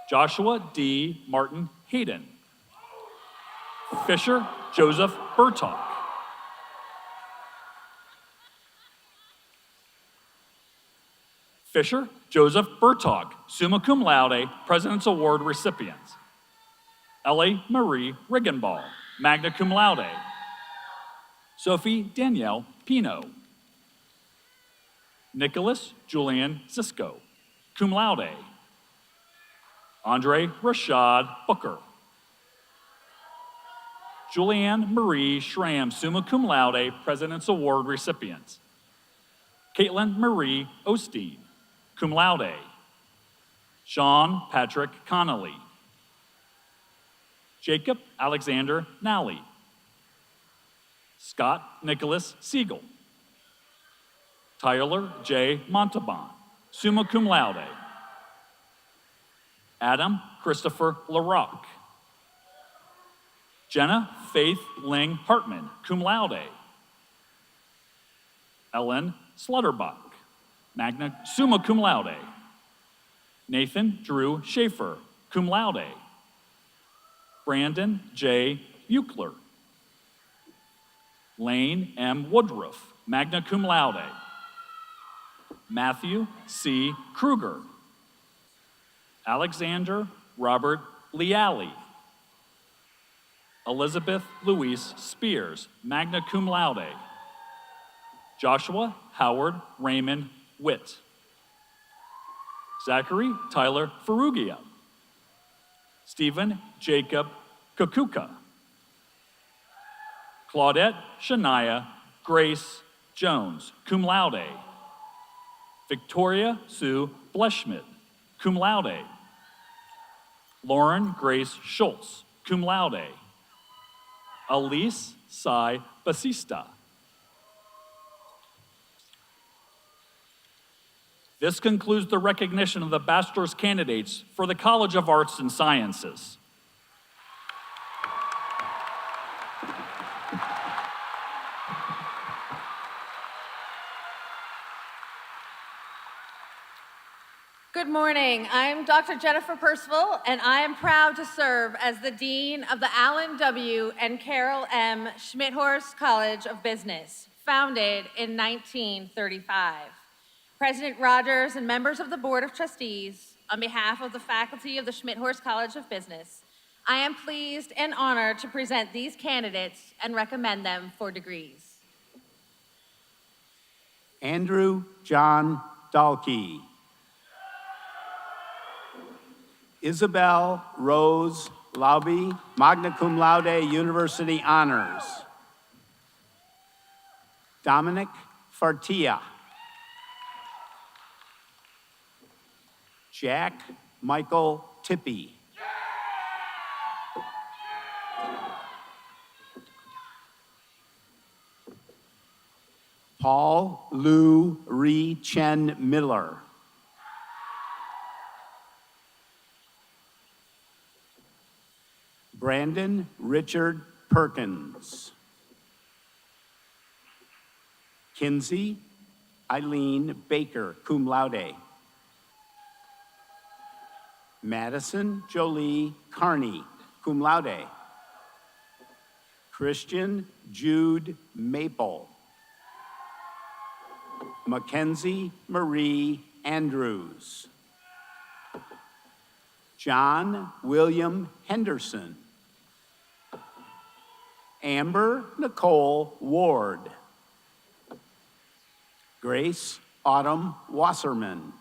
Joshua D. Martin Hayden. Fisher Joseph Burtok. Fisher Joseph Burtok, summa cum laude, President's Award recipient. Ellie Marie Riggenball, magna cum laude. Sophie Danielle Pino. Nicholas Julian Cisco, cum laude. Andre Rashad Booker. Julianne Marie Schramm, summa cum laude, President's Award recipient. Caitlin Marie Osteen, cum laude. Sean Patrick Connolly. Jacob Alexander Nally. Scott Nicholas Siegel. Tyler J. Montalban, summa cum laude. Adam Christopher LaRock. Jenna Faith Ling Hartman, cum laude. Ellen Slutterbach, summa cum laude. Nathan Drew Schaefer, cum laude. Brandon J. Buchler. Lane M. Woodruff, magna cum laude. Matthew C. Kruger. Alexander Robert Leali. Elizabeth Louise Spears, magna cum laude. Joshua Howard Raymond Witt. Zachary Tyler Ferrugia. Stephen Jacob Kukuka. Claudette Shania Grace Jones, cum laude. Victoria Sue Bleschmidt, cum laude. Lauren Grace Schultz, cum laude. Elise Sai Basista. This concludes the recognition of the bachelor's candidates for the College of Arts and Sciences. Good morning. I'm Dr. Jennifer Percival, and I am proud to serve as the Dean of the Allen W. and Carol M. Schmidthorst College of Business, founded in 1935. President Rogers and members of the Board of Trustees, on behalf of the faculty of the Schmidthorst College of Business, I am pleased and honored to present these candidates and recommend them for degrees. Andrew John Dahlke. Isabel Rose Lauby, magna cum laude, University honors. Dominic Fartia. Jack Michael Tippy. Paul Lou Ree Chen Miller. Brandon Richard Perkins. Kinsey Eileen Baker, cum laude. Madison Jolie Carney, cum laude. Christian Jude Maple. Mackenzie Marie Andrews. John William Henderson. Amber Nicole Ward. Grace Autumn Wasserman.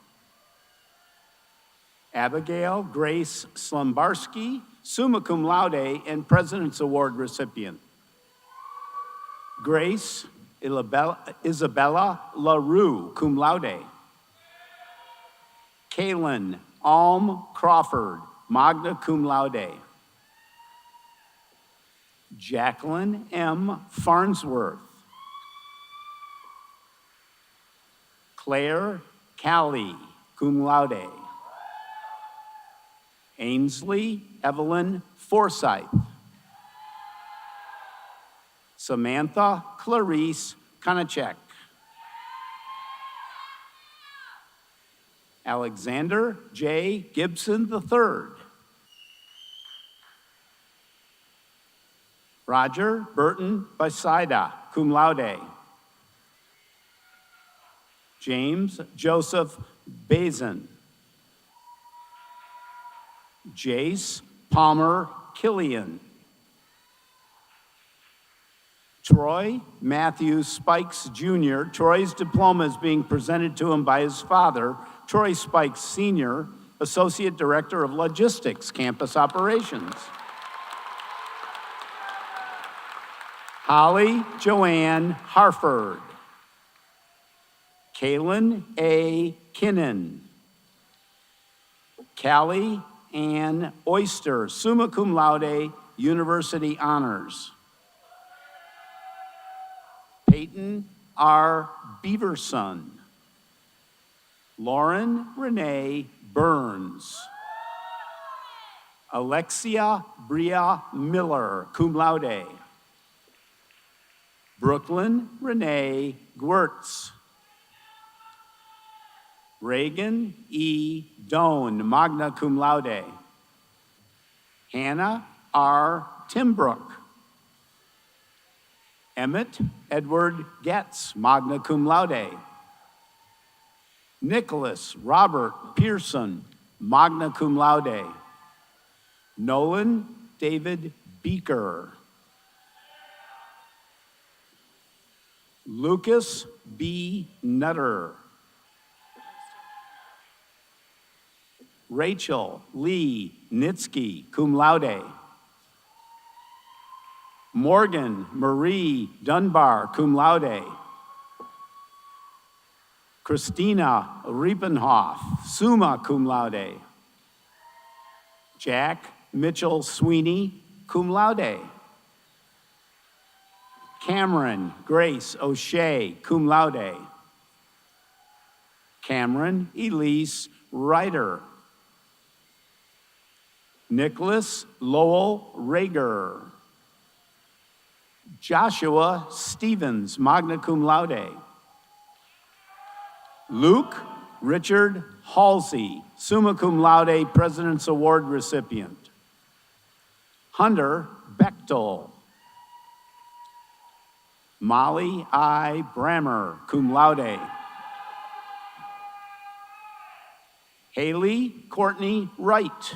Abigail Grace Slumbarski, summa cum laude and President's Award recipient. Grace Isabella LaRue, cum laude. Kaylin Alm Crawford, magna cum laude. Jacqueline M. Farnsworth. Claire Callie, cum laude. Ainsley Evelyn Forsyth. Samantha Clarice Konachek. Alexander J. Gibson III. Roger Burton Basaida, cum laude. James Joseph Bazin. Jace Palmer Killian. Troy Matthew Spikes Jr. Troy's diploma is being presented to him by his father, Troy Spikes Sr., Associate Director of Logistics, Campus Operations. Holly Joanne Harford. Kaylin A. Kinnan. Callie Ann Oyster, summa cum laude, University Honors. Peyton R. Beaverson. Lauren Renee Burns. Alexia Bria Miller, cum laude. Brooklyn Renee Gwertz. Reagan E. Doan, magna cum laude. Hannah R. Timbrook. Emmett Edward Getz, magna cum laude. Nicholas Robert Pearson, magna cum laude. Nolan David Beaker. Lucas B. Nutter. Rachel Lee Nitsky, cum laude. Morgan Marie Dunbar, cum laude. Christina Riepenhoff, summa cum laude. Jack Mitchell Sweeney, cum laude. Cameron Grace O'Shea, cum laude. Cameron Elise Ryder. Nicholas Lowell Rager. Joshua Stevens, magna cum laude. Luke Richard Halsey, summa cum laude, President's Award recipient. Hunter Bechtel. Molly I. Brammer, cum laude. Haley Courtney Wright.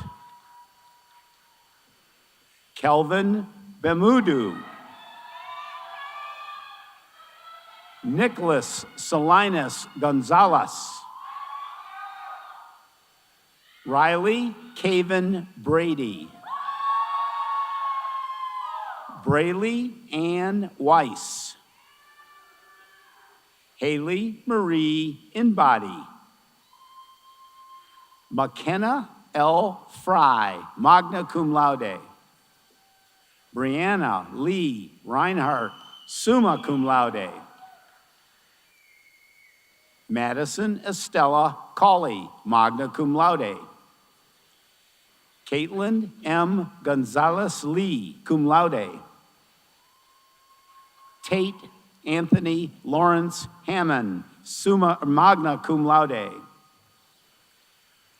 Kelvin Bemudu. Nicholas Salinas Gonzalez. Riley Caven Brady. Braylee Ann Weiss. Haley Marie Inbody. McKenna L. Fry, magna cum laude. Brianna Lee Reinhardt, summa cum laude. Madison Estella Cawley, magna cum laude. Caitlin M. Gonzalez Lee, cum laude. Tate Anthony Lawrence Hammond, magna cum laude.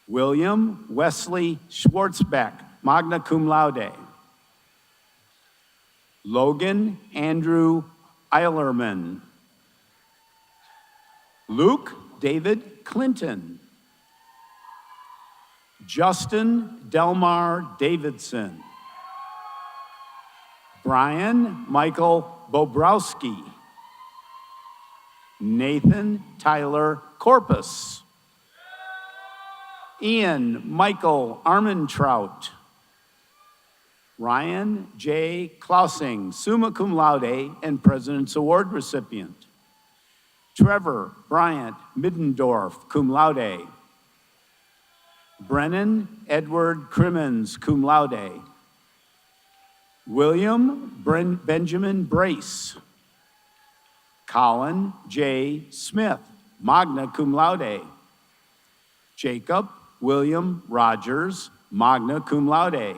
William Wesley Schwartzbeck, magna cum laude. Logan Andrew Eilerman. Luke David Clinton. Justin Delmar Davidson. Brian Michael Bobrowski. Nathan Tyler Corpus. Ian Michael Armentrout. Ryan J. Klausing, summa cum laude and President's Award recipient. Trevor Bryant Middendorf, cum laude. Brennan Edward Crimmins, cum laude. William Benjamin Brace. Colin J. Smith, magna cum laude. Jacob William Rogers, magna cum laude.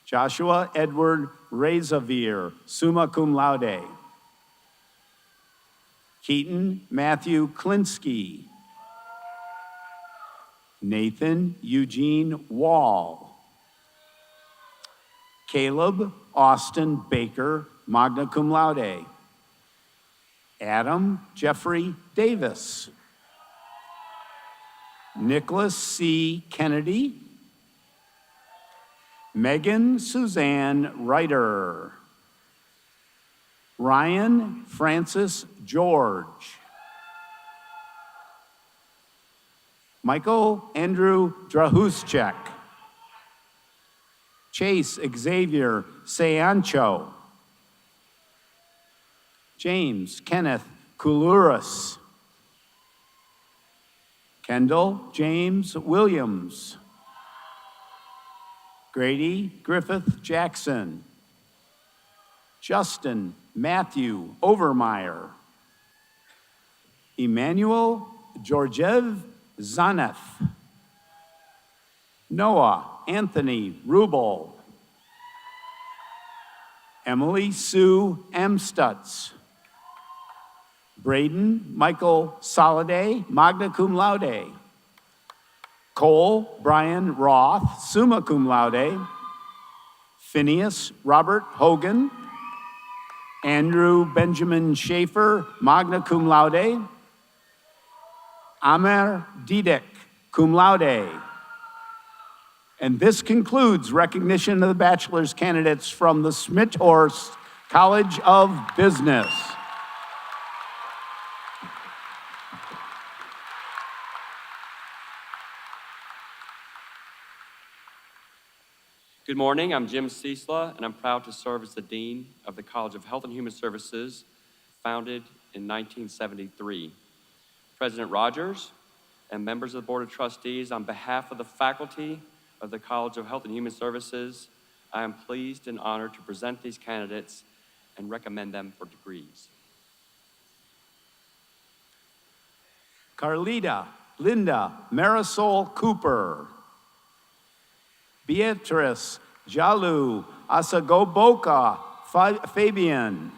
Joshua Edward Razavir, summa cum laude. Keaton Matthew Klinsky. Nathan Eugene Wall. Caleb Austin Baker, magna cum laude. Adam Jeffrey Davis. Nicholas C. Kennedy. Megan Suzanne Ryder. Ryan Francis George. Michael Andrew Drahuschek. Chase Xavier Seancho. James Kenneth Koulouris. Kendall James Williams. Grady Griffith Jackson. Justin Matthew Overmeyer. Emmanuel Georgiev Zaneth. Noah Anthony Rubel. Emily Sue Amstutz. Braden Michael Soliday, magna cum laude. Cole Brian Roth, summa cum laude. Phineas Robert Hogan. Andrew Benjamin Schaefer, magna cum laude. Amer Didek, cum laude. And this concludes recognition of the bachelor's candidates from the Smithhorst College of Business. Good morning, I'm Jim Ciesla, and I'm proud to serve as the Dean of the College of Health and Human Services, founded in 1973. President Rogers and members of the Board of Trustees, on behalf of the faculty of the College of Health and Human Services, I am pleased and honored to present these candidates and recommend them for degrees. Carlita Linda Marisol Cooper. Beatrice Jalu Asagoboka Fabian.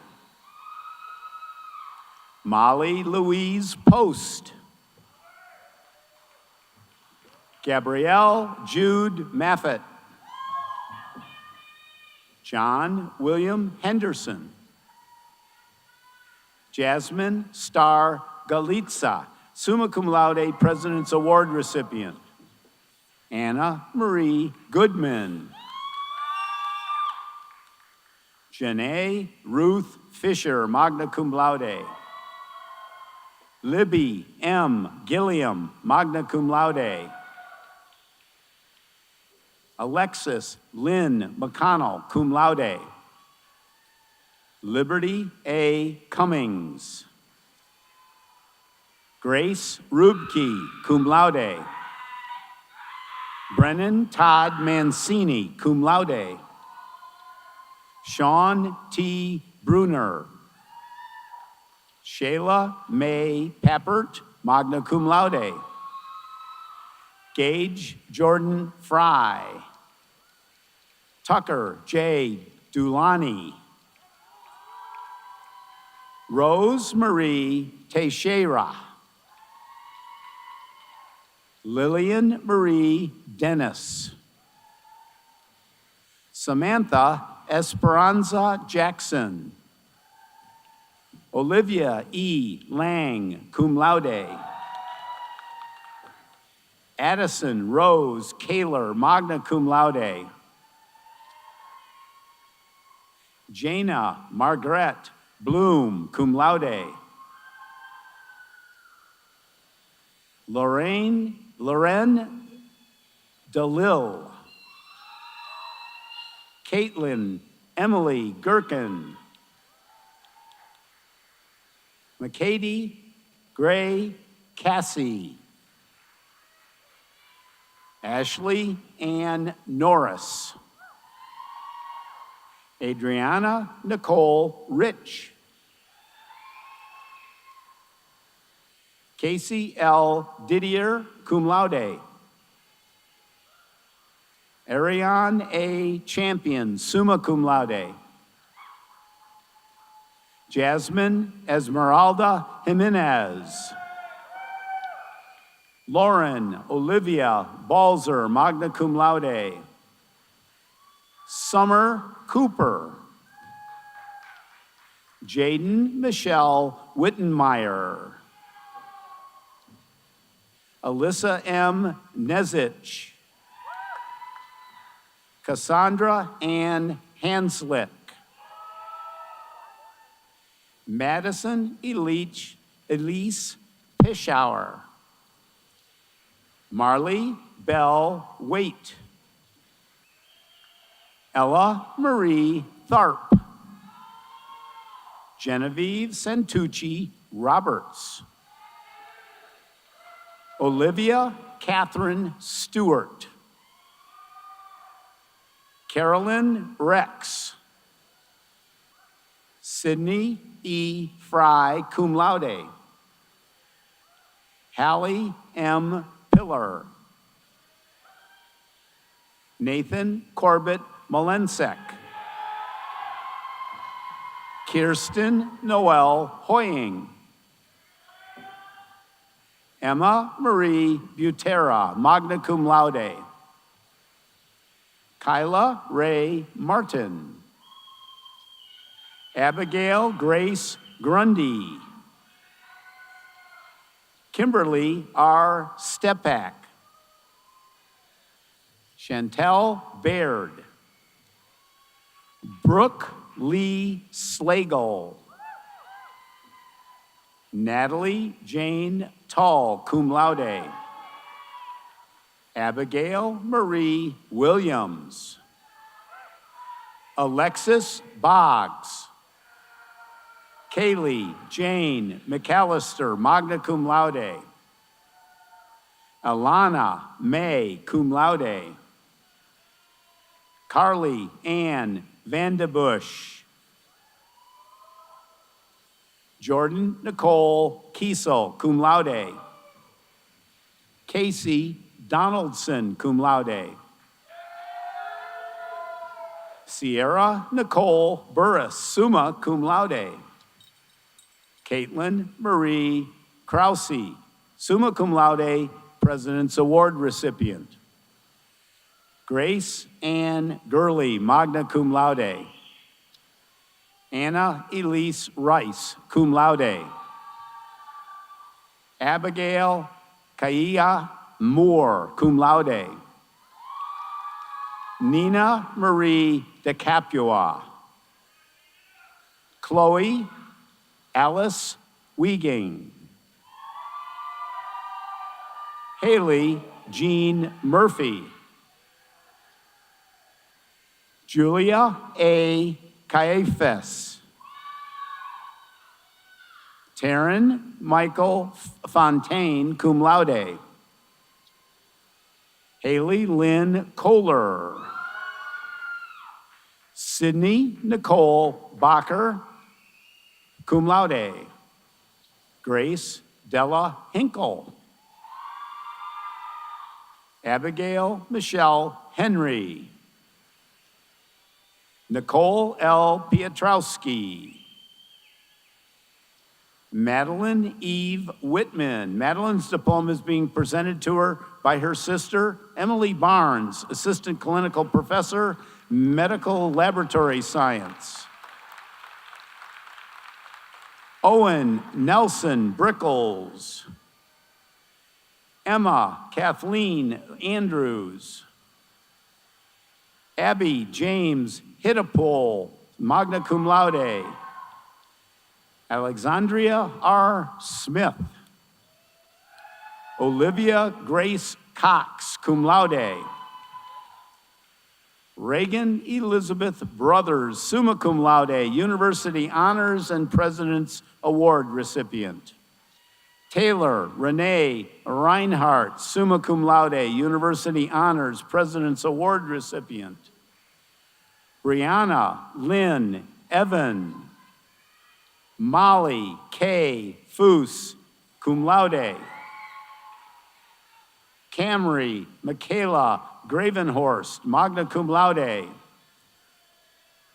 Molly Louise Post. Gabrielle Jude Maffett. John William Henderson. Jasmine Star Galitza, summa cum laude President's Award recipient. Anna Marie Goodman. Janae Ruth Fisher, magna cum laude. Libby M. Gilliam, magna cum laude. Alexis Lynn McConnell, cum laude. Liberty A. Cummings. Grace Rubke, cum laude. Brennan Todd Mancini, cum laude. Sean T. Bruner. Shayla May Pappert, magna cum laude. Gage Jordan Fry. Tucker J. Dulani. Rose Marie Teixeira. Lillian Marie Dennis. Samantha Esperanza Jackson. Olivia E. Lang, cum laude. Addison Rose Kaler, magna cum laude. Jana Margaret Bloom, cum laude. Loren DeLille. Caitlin Emily Gherkin. McCady Gray Cassie. Ashley Ann Norris. Adriana Nicole Rich. Casey L. Didier, cum laude. Ariane A. Champion, summa cum laude. Jasmine Esmeralda Jimenez. Lauren Olivia Balzer, magna cum laude. Summer Cooper. Jaden Michelle Wittenmeyer. Alyssa M. Nezich. Cassandra Ann Hanslick. Madison Elise Pischauer. Marley Bell Waite. Ella Marie Tharp. Genevieve Santucci Roberts. Olivia Catherine Stewart. Carolyn Rex. Sydney E. Fry, cum laude. Hallie M. Pillar. Nathan Corbett Malensek. Kirsten Noel Hoying. Emma Marie Butera, magna cum laude. Kyla Ray Martin. Abigail Grace Grundy. Kimberly R. Stepak. Chantel Baird. Brooke Lee Slagle. Natalie Jane Tall, cum laude. Abigail Marie Williams. Alexis Boggs. Kaylee Jane McAllister, magna cum laude. Alana May, cum laude. Carly Ann Vandebush. Jordan Nicole Kiesel, cum laude. Casey Donaldson, cum laude. Sierra Nicole Burris, summa cum laude. Caitlin Marie Krause, summa cum laude, President's Award recipient. Grace Ann Gurley, magna cum laude. Anna Elise Rice, cum laude. Abigail Kaia Moore, cum laude. Nina Marie de Capua. Chloe Alice Wieging. Haley Jean Murphy. Julia A. Caiaphas. Taryn Michael Fontaine, cum laude. Haley Lynn Kohler. Sydney Nicole Bacher, cum laude. Grace Della Hinkle. Abigail Michelle Henry. Nicole L. Pietrowski. Madeline Eve Whitman. Madeline's diploma is being presented to her by her sister, Emily Barnes, Assistant Clinical Professor, Medical Laboratory Science. Owen Nelson Brickles. Emma Kathleen Andrews. Abby James Hittapole, magna cum laude. Alexandria R. Smith. Olivia Grace Cox, cum laude. Reagan Elizabeth Brothers, summa cum laude, University Honors and President's Award recipient. Taylor Renee Reinhardt, summa cum laude, University Honors, President's Award recipient. Brianna Lynn Evan. Molly K. Foose, cum laude. Camry Michaela Gravenhorst, magna cum laude.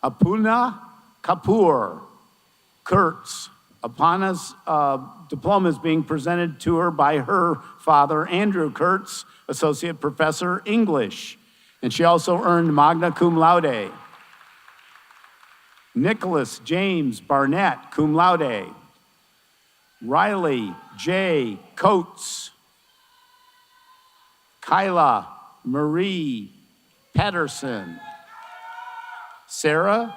Apuna Kapoor Kurtz. Apuna's diploma is being presented to her by her father, Andrew Kurtz, Associate Professor, English. And she also earned magna cum laude. Nicholas James Barnett, cum laude. Riley J. Coates. Kyla Marie Patterson. Sarah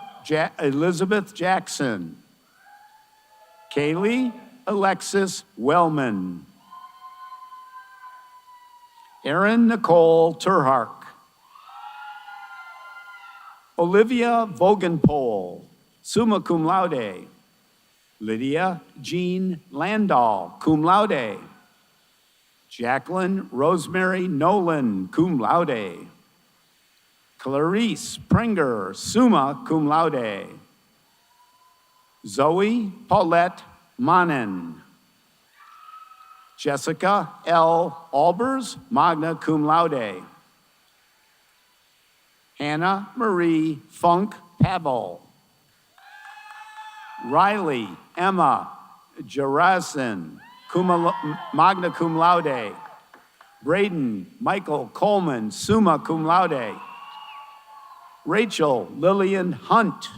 Elizabeth Jackson. Kaylee Alexis Wellman. Erin Nicole Turhark. Olivia Vogenpol, summa cum laude. Lydia Jean Landau, cum laude. Jacqueline Rosemary Nolan, cum laude. Clarice Pringer, summa cum laude. Zoe Paulette Manin. Jessica L. Albers, magna cum laude. Hannah Marie Funk Pavel. Riley Emma Jarasin, magna cum laude. Braden Michael Coleman, summa cum laude. Rachel Lillian Hunt.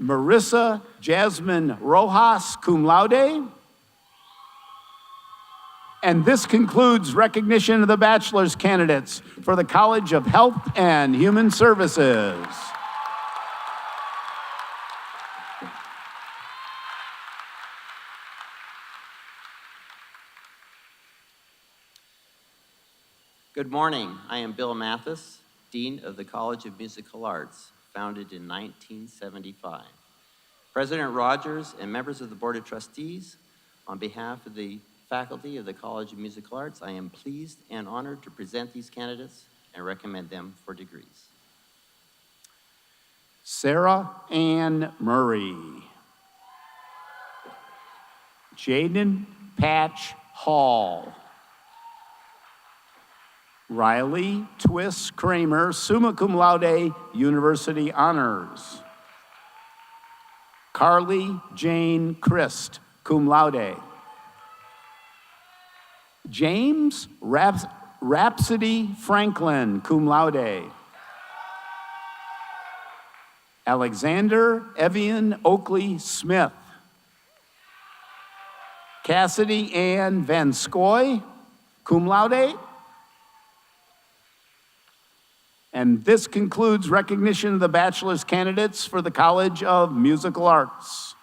Marissa Jasmine Rojas, cum laude. And this concludes recognition of the bachelor's candidates for the College of Health and Human Services. Good morning. I am Bill Mathis, Dean of the College of Musical Arts, founded in 1975. President Rogers and members of the Board of Trustees, on behalf of the faculty of the College of Musical Arts, I am pleased and honored to present these candidates and recommend them for degrees. Sarah Ann Murray. Jaden Patch Hall. Riley Twist Kramer, summa cum laude, University Honors. Carly Jane Christ, cum laude. James Rhapsody Franklin, cum laude. Alexander Evian Oakley Smith. Cassidy Ann Van Scoy, cum laude. And this concludes recognition of the bachelor's candidates for the College of Musical Arts.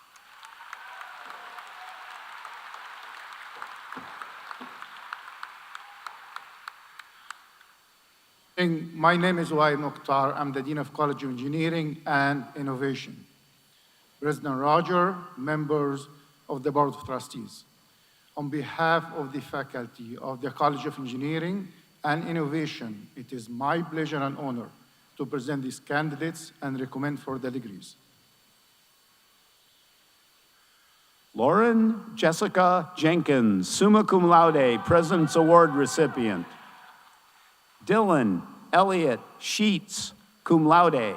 My name is Wael Mokhtar. I'm the Dean of College of Engineering and Innovation. President Roger, members of the Board of Trustees. On behalf of the faculty of the College of Engineering and Innovation, it is my pleasure and honor to present these candidates and recommend for the degrees. Lauren Jessica Jenkins, summa cum laude, President's Award recipient. Dylan Elliott Sheets, cum laude.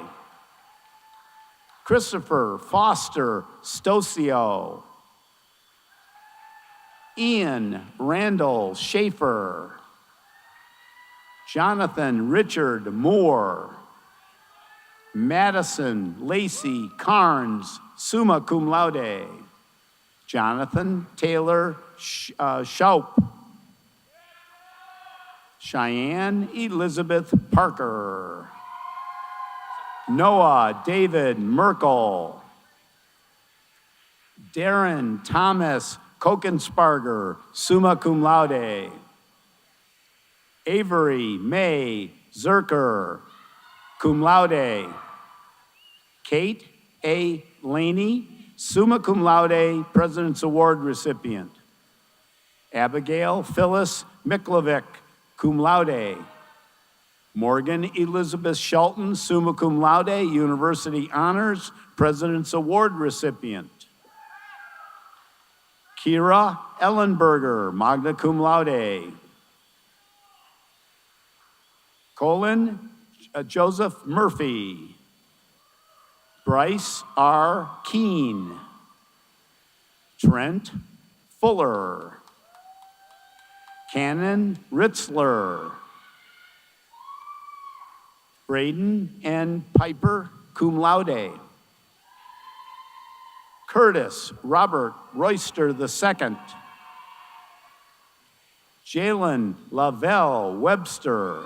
Christopher Foster Stocio. Ian Randall Schaefer. Jonathan Richard Moore. Madison Lacey Carnes, summa cum laude. Jonathan Taylor Schaup. Cheyenne Elizabeth Parker. Noah David Merkel. Darren Thomas Kokensparger, summa cum laude. Avery May Zerker, cum laude. Kate A. Laney, summa cum laude, President's Award recipient. Abigail Phyllis Miklovic, cum laude. Morgan Elizabeth Shelton, summa cum laude, University Honors, President's Award recipient. Kira Ellenberger, magna cum laude. Colin Joseph Murphy. Bryce R. Keene. Trent Fuller. Cannon Ritzler. Braden N. Piper, cum laude. Curtis Robert Royster II. Jalen Lavelle Webster.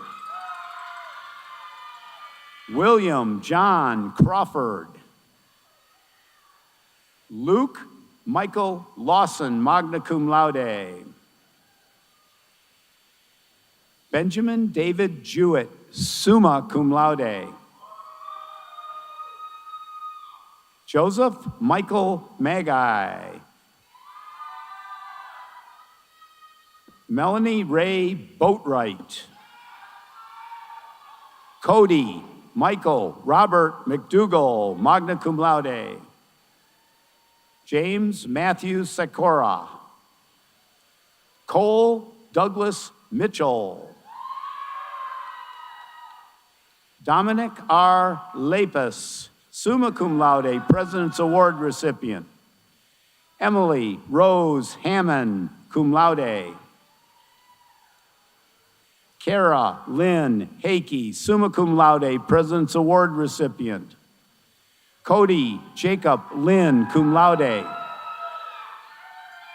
William John Crawford. Luke Michael Lawson, magna cum laude. Benjamin David Jewett, summa cum laude. Joseph Michael Magai. Melanie Ray Boatwright. Cody Michael Robert McDougall, magna cum laude. James Matthew Sikora. Cole Douglas Mitchell. Dominic R. Lapis, summa cum laude, President's Award recipient. Emily Rose Hammond, cum laude. Kara Lynn Hakey, summa cum laude, President's Award recipient. Cody Jacob Lynn, cum laude.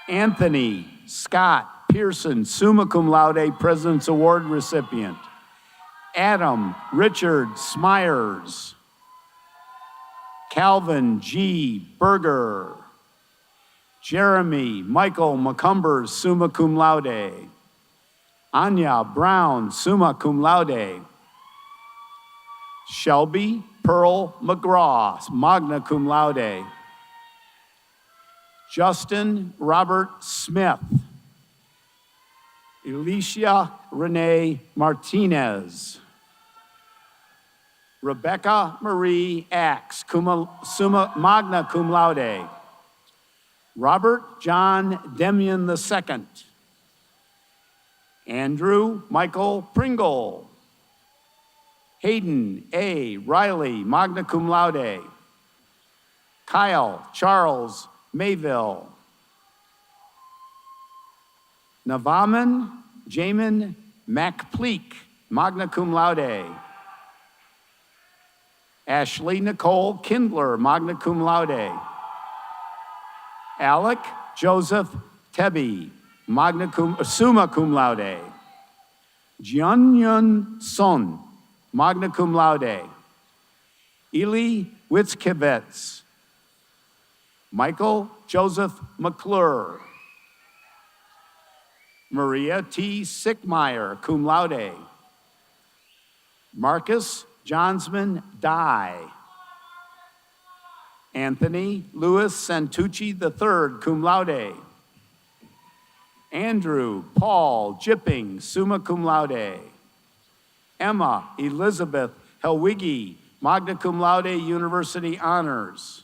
Anthony Scott Pearson, summa cum laude, President's Award recipient. Adam Richard Smyers. Calvin G. Berger. Jeremy Michael McCumbers, summa cum laude. Anya Brown, summa cum laude. Shelby Pearl McGraw, magna cum laude. Justin Robert Smith. Alicia Renee Martinez. Rebecca Marie Axe, summa magna cum laude. Robert John Demian II. Andrew Michael Pringle. Hayden A. Riley, magna cum laude. Kyle Charles Mayville. Navaman Jamin MacPleek, magna cum laude. Ashley Nicole Kindler, magna cum laude. Alec Joseph Tebby, summa cum laude. Jianyun Son, magna cum laude. Eli Witzkevitz. Michael Joseph McClure. Maria T. Sickmeyer, cum laude. Marcus Johnsman Dye. Anthony Louis Santucci III, cum laude. Andrew Paul Jipping, summa cum laude. Emma Elizabeth Helwigi, magna cum laude, University Honors.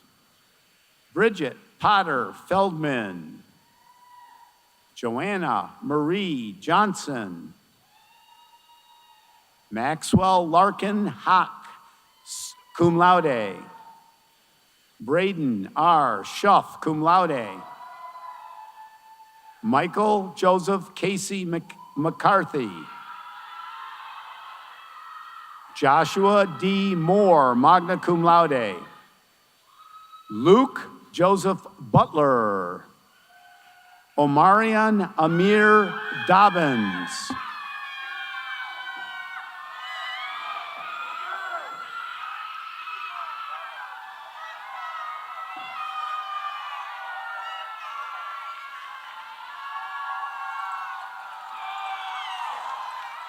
Bridget Potter Feldman. Joanna Marie Johnson. Maxwell Larkin Hock, cum laude. Braden R. Schuff, cum laude. Michael Joseph Casey McCarthy. Joshua D. Moore, magna cum laude. Luke Joseph Butler. Omarion Amir Dobbins.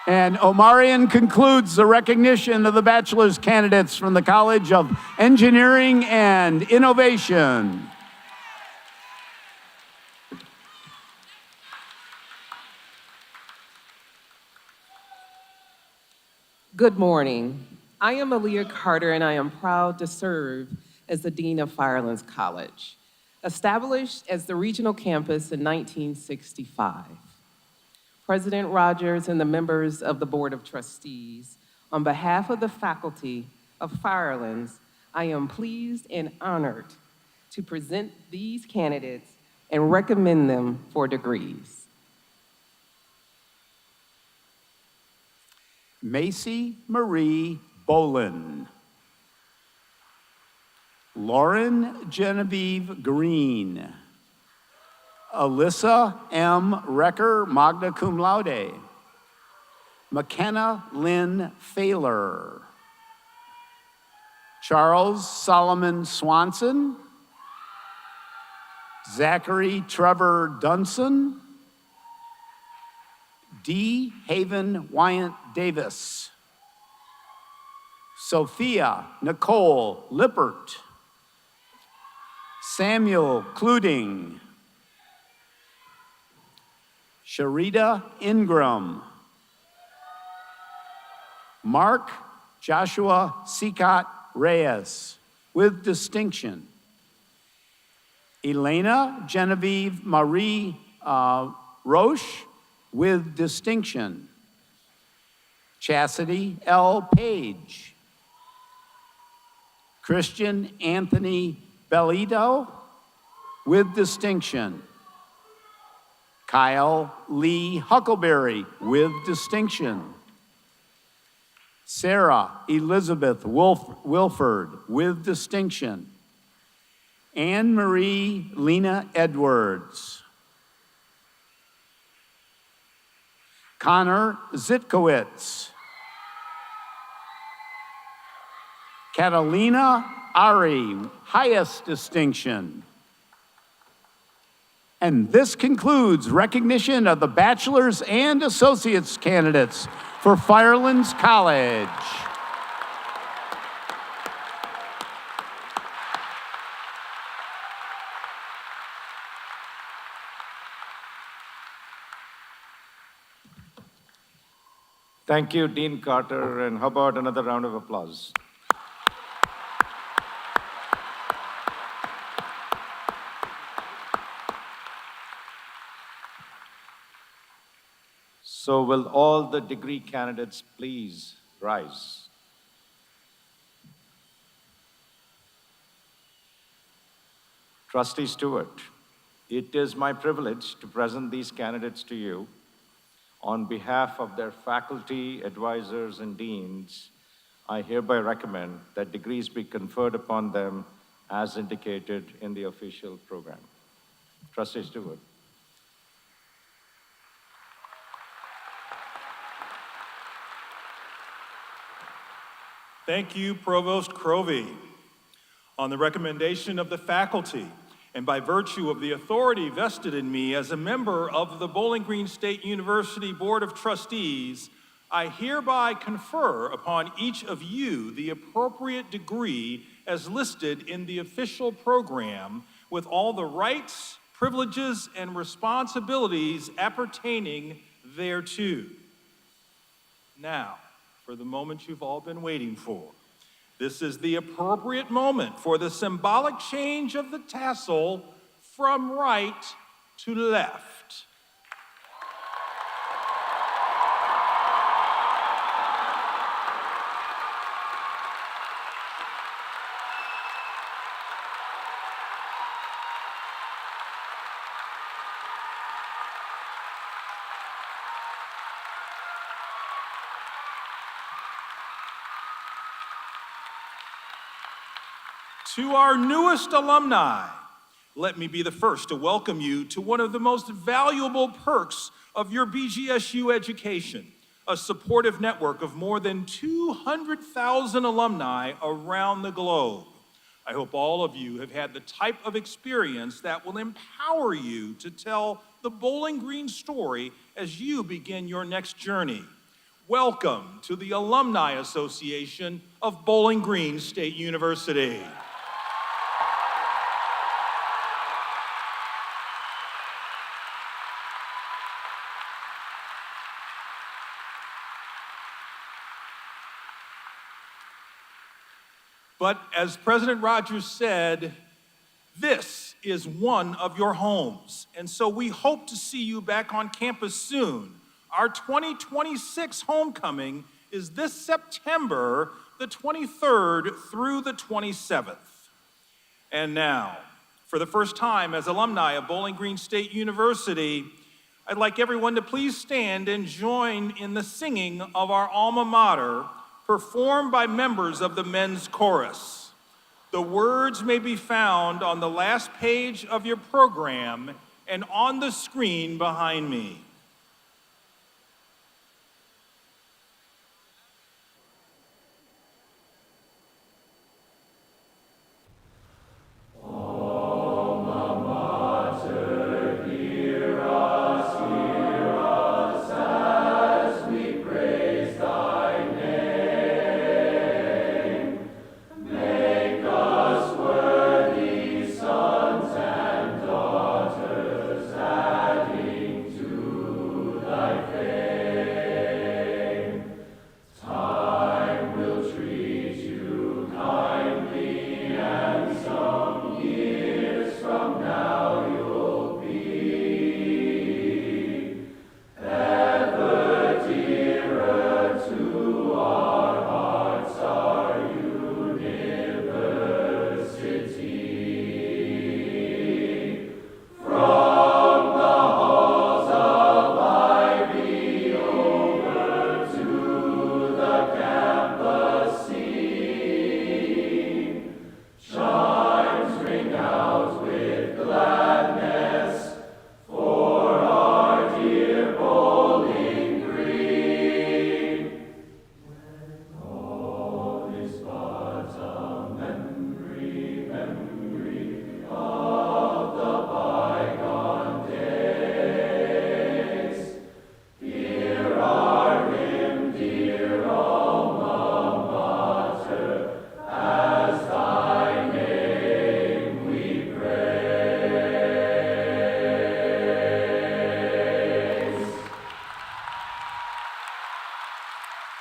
And Omarion concludes the recognition of the bachelor's candidates from the College of Engineering and Innovation. Good morning. I am Aaliyah Carter, and I am proud to serve as the Dean of Firelands College, established as the regional campus in 1965. President Rogers and the members of the Board of Trustees, on behalf of the faculty of Firelands, I am pleased and honored to present these candidates and recommend them for degrees. Macy Marie Bolin. Lauren Genevieve Green. Alyssa M. Recker, magna cum laude. McKenna Lynn Thaler. Charles Solomon Swanson. Zachary Trevor Dunson. D. Haven Wyant Davis. Sophia Nicole Lippert. Samuel Kluding. Sharita Ingram. Mark Joshua Sikat Reyes, with distinction. Elena Genevieve Marie Roche, with distinction. Chastity L. Page. Christian Anthony Bellito, with distinction. Kyle Lee Huckleberry, with distinction. Sarah Elizabeth Wilford, with distinction. Anne Marie Lena Edwards. Connor Zitkowitz. Catalina Ari, highest distinction. And this concludes recognition of the bachelor's and associate's candidates for Firelands College. Thank you, Dean Carter, and how about another round of applause? So will all the degree candidates please rise? Trustee Stewart, it is my privilege to present these candidates to you. On behalf of their faculty, advisors, and deans, I hereby recommend that degrees be conferred upon them as indicated in the official program. Trustee Stewart. Thank you, Provost Crovey. On the recommendation of the faculty, and by virtue of the authority vested in me as a member of the Bowling Green State University Board of Trustees, I hereby confer upon each of you the appropriate degree as listed in the official program, with all the rights, privileges, and responsibilities appertaining thereto. Now, for the moment you've all been waiting for. This is the appropriate moment for the symbolic change of the tassel from right to left. To our newest alumni, let me be the first to welcome you to one of the most valuable perks of your BGSU education, a supportive network of more than 200,000 alumni around the globe. I hope all of you have had the type of experience that will empower you to tell the Bowling Green story as you begin your next journey. welcome to the Alumni Association of Bowling Green State University. But as President Rogers said, this is one of your homes. And so we hope to see you back on campus soon. Our 2026 homecoming is this September the 23rd through the 27th. And now, for the first time as alumni of Bowling Green State University, I'd like everyone to please stand and join in the singing of our alma mater, performed by members of the men's chorus. The words may be found on the last page of your program and on the screen behind me.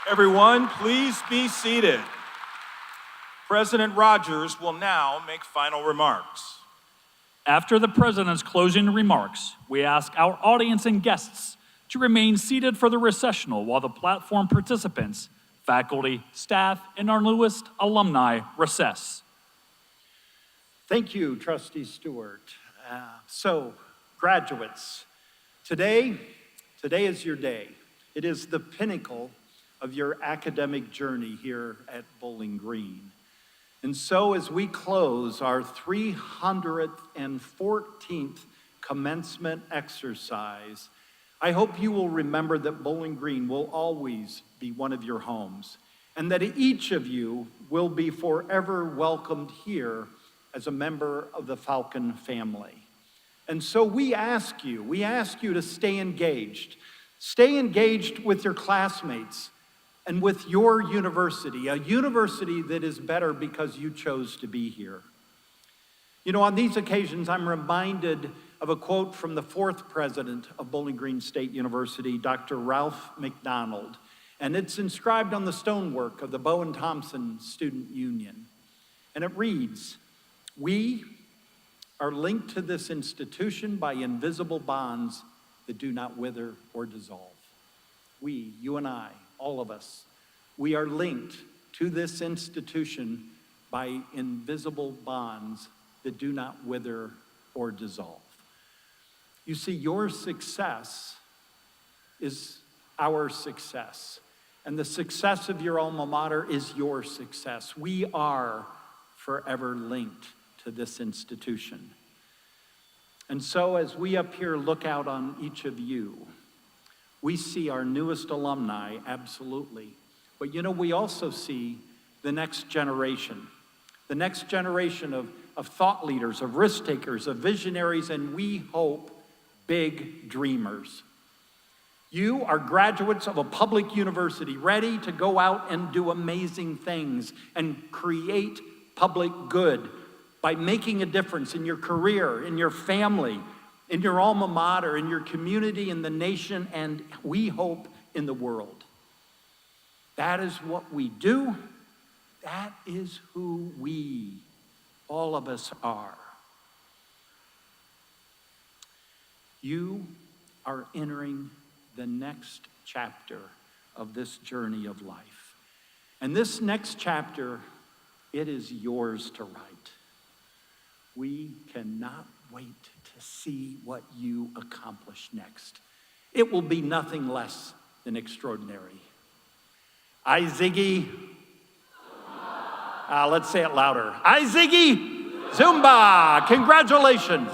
Everyone, please be seated. President Rogers will now make final remarks. After the president's closing remarks, we ask our audience and guests to remain seated for the recessional while the platform participants, faculty, staff, and our newest alumni recess. Thank you, Trustee Stewart. So, graduates, today is your day. It is the pinnacle of your academic journey here at Bowling Green. And so as we close our 314th commencement exercise, I hope you will remember that Bowling Green will always be one of your homes, and that each of you will be forever welcomed here as a member of the Falcon family. And so we ask you to stay engaged. Stay engaged with your classmates and with your university, a university that is better because you chose to be here. You know, on these occasions, I'm reminded of a quote from the fourth president of Bowling Green State University, Dr. Ralph McDonald, and it's inscribed on the stonework of the Bowen Thompson Student Union. And it reads, "We are linked to this institution by invisible bonds that do not wither or dissolve." We, you and I, all of us, we are linked to this institution by invisible bonds that do not wither or dissolve. You see, your success is our success, and the success of your alma mater is your success. We are forever linked to this institution. And so as we up here look out on each of you, we see our newest alumni, absolutely. But you know, we also see the next generation of thought leaders, of risk takers, of visionaries, and we hope big dreamers. You are graduates of a public university ready to go out and do amazing things and create public good by making a difference in your career, in your family, in your alma mater, in your community, in the nation, and we hope in the world. That is what we do. That is who we, all of us, are. You are entering the next chapter of this journey of life. And this next chapter, it is yours to write. We cannot wait to see what you accomplish next. It will be nothing less than extraordinary. I, Ziggy. Let's say it louder. I, Ziggy. Zumba. Congratulations.